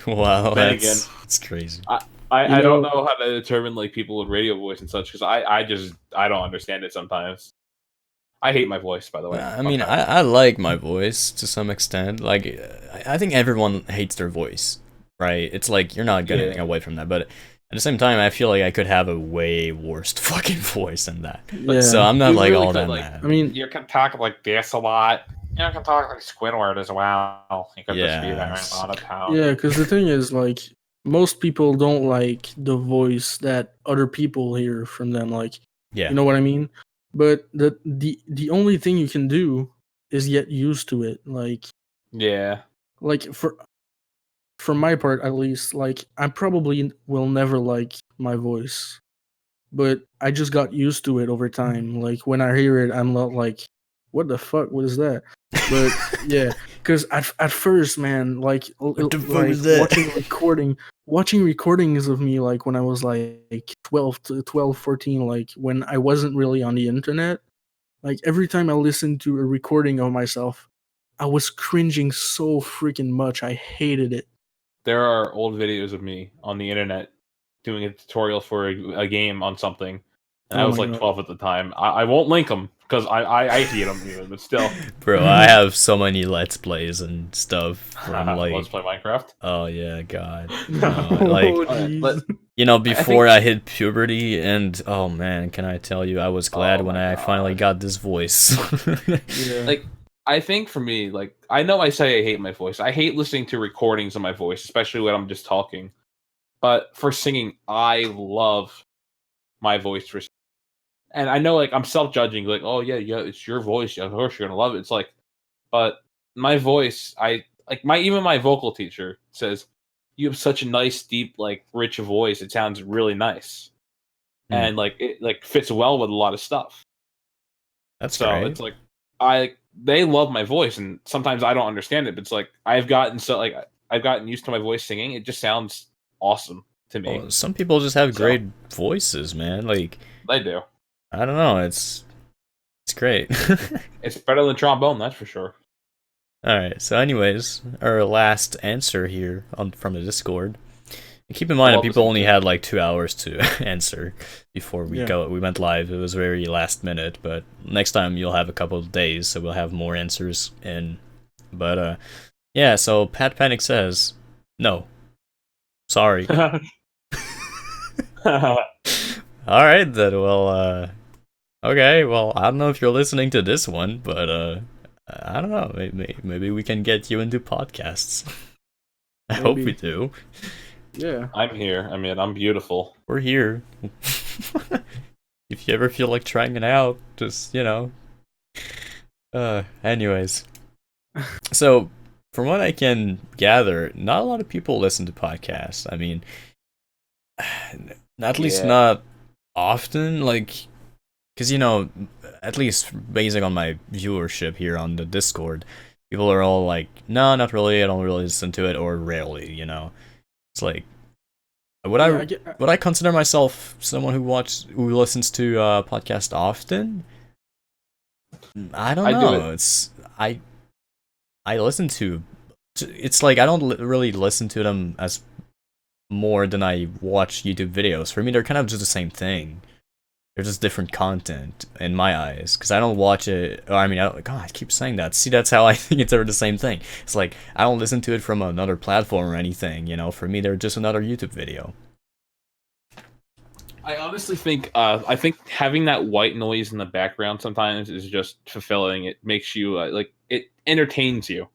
Wow, Then that's crazy. I don't know how to determine like people with radio voice and such because I don't understand it sometimes. I hate my voice, by the way. I mean, I like my voice to some extent. Like, I think everyone hates their voice, right? It's like you're not getting away from that, but at the same time, I feel like I could have a way worse fucking voice than that. Yeah. So I'm not You like really all could, that like- mad. I mean, You can talk like this a lot. You can talk like Squidward as well. You could just be there Yes. a lot of time. yeah, because the thing is, like, most people don't like the voice that other people hear from them. Like, Yeah. you know what I mean? But the only thing you can do is get used to it. Yeah. Like for my part at least, like I probably will never like my voice, but I just got used to it over time. Like when I hear it, I'm not like, what the fuck? What is that? But yeah, because at first, man, like, the fuck is that? watching recordings of me, like when I was like 12, 14, like when I wasn't really on the internet, like every time I listened to a recording of myself, I was cringing so freaking much. I hated it. There are old videos of me on the internet doing a tutorial for a game on something. And I Oh was my like God. 12 at the time. I won't link them because I hate them even, but still. Bro, I have so many Let's Plays and stuff from like, Let's play Minecraft. oh yeah, God. Oh, Like, jeez. you know, before I hit puberty, and oh man, can I tell you, I was glad Oh when my I finally God. got this voice. Yeah. Like, I think for me, like, I know I say I hate my voice. I hate listening to recordings of my voice, especially when I'm just talking. But for singing, I love my voice for. And I know, like, I'm self-judging, like, oh yeah, it's your voice. Of course you're gonna love it. It's like, but my voice, I like even my vocal teacher says, you have such a nice, deep, like, rich voice. It sounds really nice, Hmm, and like it like fits well with a lot of stuff. that's So great. it's like they love my voice, and sometimes I don't understand it, but it's like I've gotten used to my voice singing. It just sounds awesome to me. Well, some people just have So great voices, man. Like, they do. I don't know, it's great. It's better than trombone, that's for sure. All right. So, anyways, our last answer here from the Discord. And keep in I mind that love this people only answer. had like 2 hours to answer before Yeah. we went live. It was very last minute, but next time you'll have a couple of days, so we'll have more answers in. But yeah. So Pat Panic says no. Sorry. All right then. Well, okay. Well, I don't know if you're listening to this one, but I don't know. Maybe we can get you into podcasts. I hope we Maybe. do. Yeah. I'm here. I mean, I'm beautiful. We're here. If you ever feel like trying it out, just, you know. Anyways. So, from what I can gather, not a lot of people listen to podcasts. I mean, at least Yeah. not often, like, because, you know, at least basing on my viewership here on the Discord, people are all like, no, not really, I don't really listen to it, or rarely, you know. It's like, Yeah, I get. would I consider myself someone who listens to podcast often? I don't I do it. know. I listen to. It's like I don't really listen to them as more than I watch YouTube videos. For me, they're kind of just the same thing. They're just different content in my eyes. Because I don't watch it. Or, I mean, God, I keep saying that. See, that's how I think it's the same thing. It's like I don't listen to it from another platform or anything. You know, for me, they're just another YouTube video. I honestly think I think having that white noise in the background sometimes is just fulfilling. It makes you like it entertains you Yeah.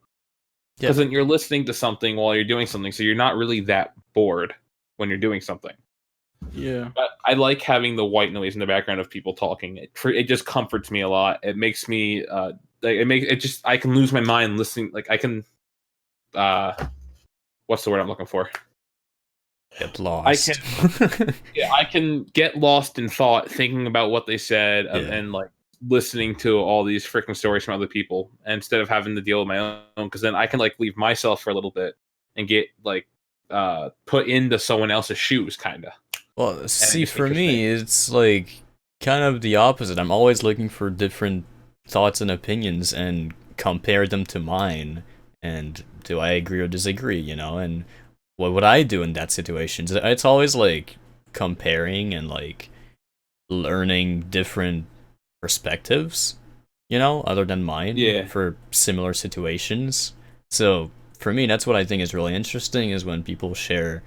because then you're listening to something while you're doing something, so you're not really that bored when you're doing something. Yeah. But I like having the white noise in the background of people talking. It just comforts me a lot. It makes me like it just I can lose my mind listening. Like I can uh what's the word I'm looking for? Get I lost. can Yeah, I can get lost in thought thinking about what they said Yeah. and like listening to all these freaking stories from other people instead of having to deal with my own because then I can like leave myself for a little bit and get like put into someone else's shoes kind of. Well, And see, it's for interesting. me, it's like kind of the opposite. I'm always looking for different thoughts and opinions and compare them to mine. And do I agree or disagree, you know? And what would I do in that situation? It's always like comparing and like learning different perspectives, you know, other than mine Yeah. for similar situations. So for me, that's what I think is really interesting is when people share,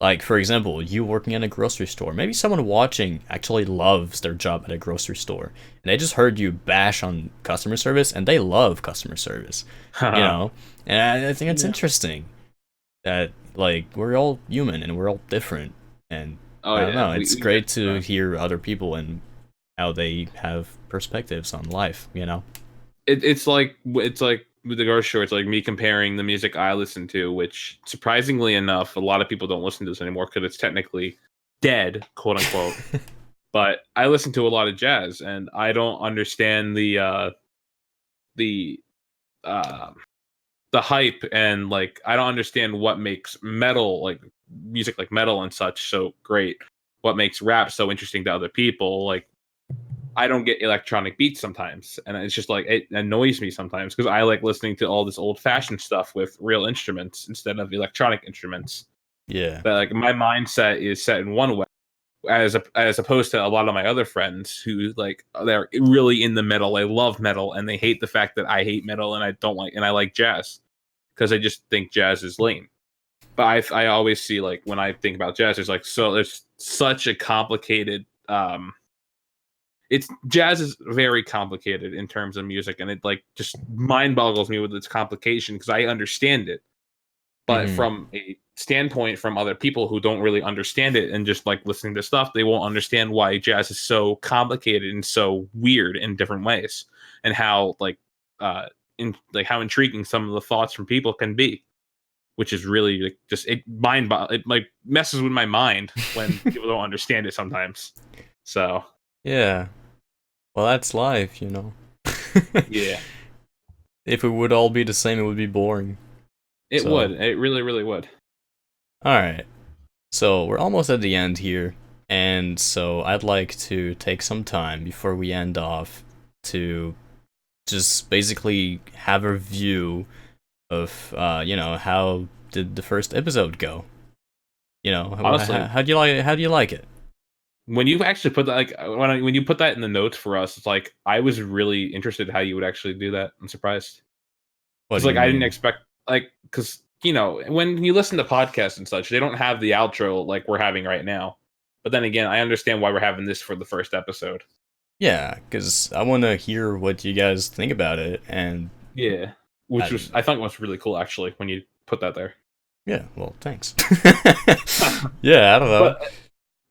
like, for example, you working in a grocery store. Maybe someone watching actually loves their job at a grocery store, and they just heard you bash on customer service, and they love customer service, you know? And I think it's Yeah. interesting that, like, we're all human and we're all different. And Oh I don't yeah, know, it's we get great to hear other people and how they have perspectives on life, you know? it's like with the grocery store, it's like me comparing the music I listen to, which surprisingly enough, a lot of people don't listen to this anymore because it's technically dead, quote unquote. But I listen to a lot of jazz, and I don't understand the uh, the hype, and like I don't understand what makes metal like music like metal and such so great. What makes rap so interesting to other people? Like I don't get electronic beats sometimes, and it's just like it annoys me sometimes because I like listening to all this old fashioned stuff with real instruments instead of electronic instruments. Yeah. But like my mindset is set in one way, as opposed to a lot of my other friends who like they're really in the metal. They love metal and they hate the fact that I hate metal and I like jazz because I just think jazz is lame. But I always see like when I think about jazz, there's such a complicated jazz is very complicated in terms of music, and it like just mind boggles me with its complication because I understand it, but from a standpoint from other people who don't really understand it and just like listening to stuff, they won't understand why jazz is so complicated and so weird in different ways, and how how intriguing some of the thoughts from people can be, which is really like, just it like messes with my mind when people don't understand it sometimes. So Yeah. Well, that's life, yeah, If it would all be the same, it would be boring. it would. It really, really would. Alright. So, we're almost at the end here. And so, I'd like to take some time before we end off to just basically have a view of, how did the first episode go? Honestly, how do you like it? When you actually put that, like when you put that in the notes for us, it's like I was really interested in how you would actually do that. I'm surprised. What It's do like you I didn't mean? expect, like, because when you listen to podcasts and such, they don't have the outro like we're having right now. But then again, I understand why we're having this for the first episode. Yeah, because I want to hear what you guys think about it, and Yeah, I thought was really cool actually when you put that there. yeah, well, thanks. Yeah, I don't know. But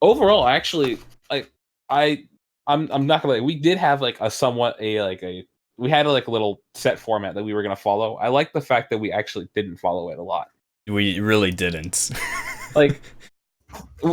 overall, actually, like I'm not gonna lie, we did have like we had a little set format that we were gonna follow. I like the fact that we actually didn't follow it a lot. We really didn't. Like,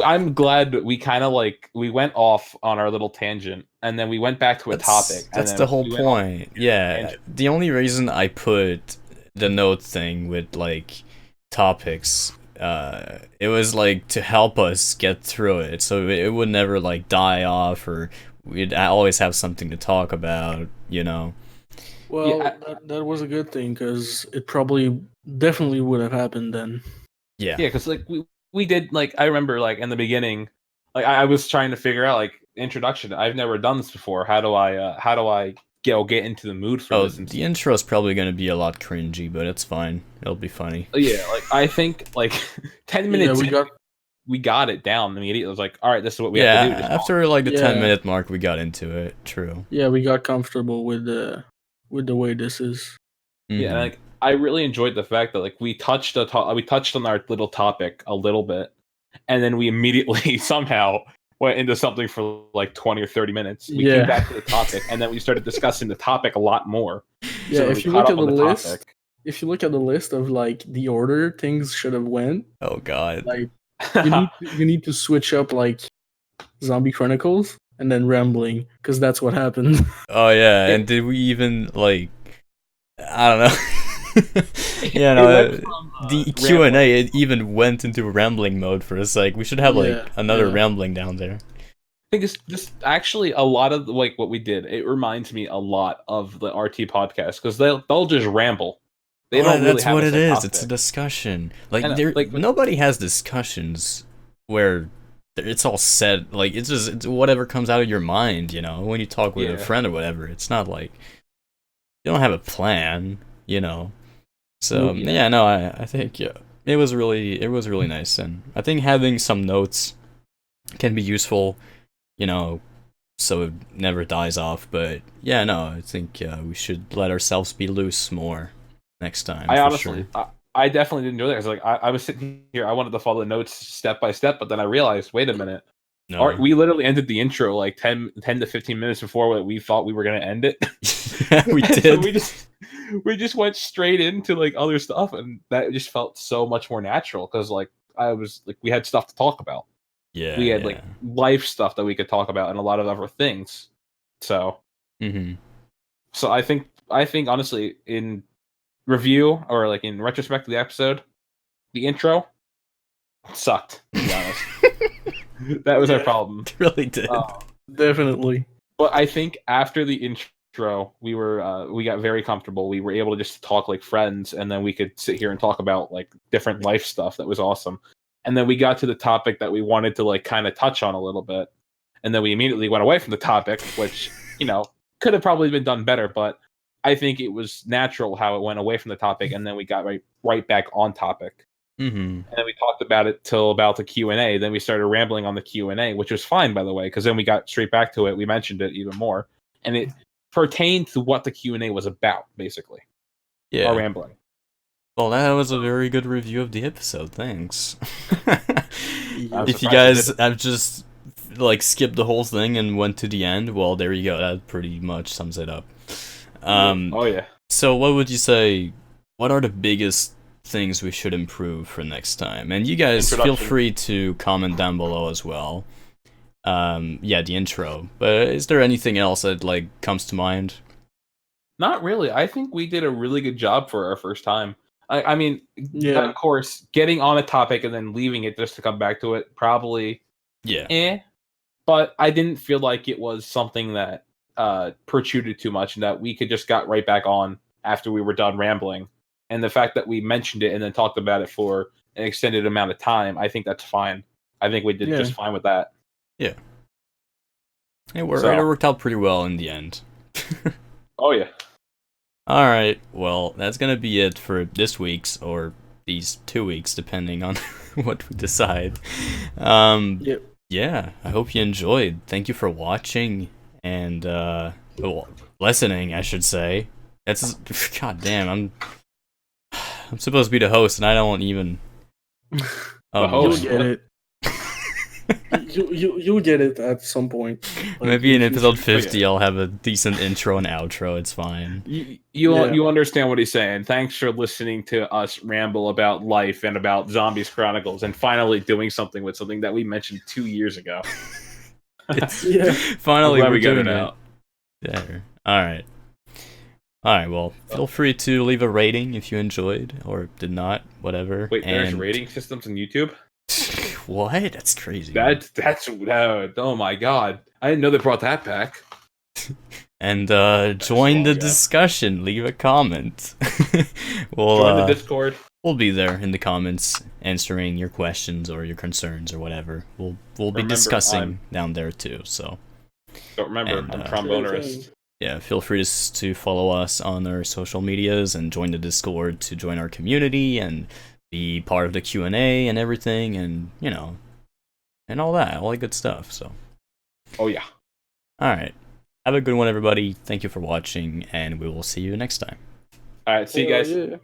I'm glad that we kind of we went off on our little tangent, and then we went back to a topic. That's and the then whole we went off point. Yeah, tangent. the only reason I put the note thing with like topics, it was like to help us get through it, so it would never like die off, or we'd always have something to talk about. Well, Yeah, that was a good thing because it probably definitely would have happened then. Yeah. Yeah, because we did I remember in the beginning, I was trying to figure out introduction. I've never done this before. How do I get into the mood for this? And The intro is probably gonna be a lot cringy, but it's fine. It'll be funny. yeah, I think 10 minutes. Yeah, we got it down immediately. It was like, all right, this is what we have to do. Just after like the Yeah. 10-minute mark, we got into it. True. yeah, we got comfortable with the way this is. Yeah, Mhm. and, I really enjoyed the fact that we touched on our little topic a little bit, and then we immediately somehow went into something for 20 or 30 minutes. We Yeah. came back to the topic, and then we started discussing the topic a lot more. Yeah, then if we you caught look up at the on list, topic. if you look at the list of the order things should have went, Oh god. like you need to switch up Zombie Chronicles and then Rambling because that's what happened. Oh yeah, It- and did we even I don't know. Yeah, It no, went from, the Q&A it even went into rambling mode for a sec. We should have Yeah, another yeah. rambling down there. I think it's just actually a lot of what we did. It reminds me a lot of the RT podcast because they'll just ramble. They don't really That's have what a it set is. topic. It's a discussion. And, Nobody has discussions where it's all set. It's whatever comes out of your mind. When you talk with a Yeah. friend or whatever. It's not like you don't have a plan. So Yeah. yeah, no, I think it was really nice, and I think having some notes can be useful. So it never dies off. But yeah, no, I think we should let ourselves be loose more next time. I for honestly, sure. I definitely didn't do that. Because I was sitting here, I wanted to follow the notes step by step, but then I realized, wait a minute, No. we literally ended the intro 10 to 15 minutes before we thought we were going to end it. Yeah, we And did. so we just went straight into other stuff, and that just felt so much more natural because I was we had stuff to talk about. Yeah, We had yeah. life stuff that we could talk about and a lot of other things. So Mm-hmm. so I think honestly, in review or in retrospect of the episode, the intro sucked, to be honest. That was our problem. It really did. Definitely. But I think after the intro, we got very comfortable. We were able to just talk like friends, and then we could sit here and talk about different life stuff. That was awesome. And then we got to the topic that we wanted to kind of touch on a little bit, and then we immediately went away from the topic, which could have probably been done better. But I think it was natural how it went away from the topic, and then we got right back on topic. Mm-hmm. And then we talked about it till about the Q&A. Then we started rambling on the Q&A, which was fine, by the way, because then we got straight back to it. We mentioned it even more. And it pertained to what the Q&A was about, basically. Yeah. Our rambling. Well, that was a very good review of the episode. Thanks. I'm If you surprised guys you did have just like skipped the whole thing and went to the end, well, there you go. That pretty much sums it up. Oh, yeah. So, what would you say? What are the biggest things we should improve for next time? And you guys feel Introduction. free to comment down below as well. Yeah, the intro. But is there anything else that like comes to mind? Not really. I think we did a really good job for our first time. I mean, Yeah. of course, getting on a topic and then leaving it just to come back to it, probably Yeah. but I didn't feel like it was something that protruded too much and that we could just got right back on after we were done rambling. And the fact that we mentioned it and then talked about it for an extended amount of time, I think that's fine. I think we did Yeah. just fine with that. It So- worked out pretty well in the end. Oh yeah. Alright, well, that's gonna be it for this week's, or these 2 weeks, depending on what we decide. Yep. Yeah, I hope you enjoyed. Thank you for watching, and, well, listening, I should say. That's, god damn, I'm supposed to be the host, and I don't even... The host. You'll get it. You'll get it at some point. Like, Maybe in if you- episode 50 I'll have a decent intro and outro, it's fine. You understand what he's saying. Thanks for listening to us ramble about life and about Zombies Chronicles and finally doing something with something that we mentioned 2 years ago. Yeah. Finally, I'm glad we're we got doing it it. out. There. Alright, well, feel free to leave a rating if you enjoyed, or did not, whatever. Wait, there's and... rating systems on YouTube? What? That's crazy. man. That's oh my god. I didn't know they brought that back. And join the long ago. discussion. Leave a comment. we'll Join the Discord. we'll be there in the comments answering your questions or your concerns or whatever. We'll be Remember, discussing down there too. So Don't remember, And, I'm uh, trombonerist. yeah, feel free to follow us on our social medias and join the Discord to join our community and be part of the Q&A and everything, and you know, and all that good stuff. So Oh yeah. all right, have a good one, everybody. Thank you for watching, and we will see you next time. Alright, see you guys. Yeah.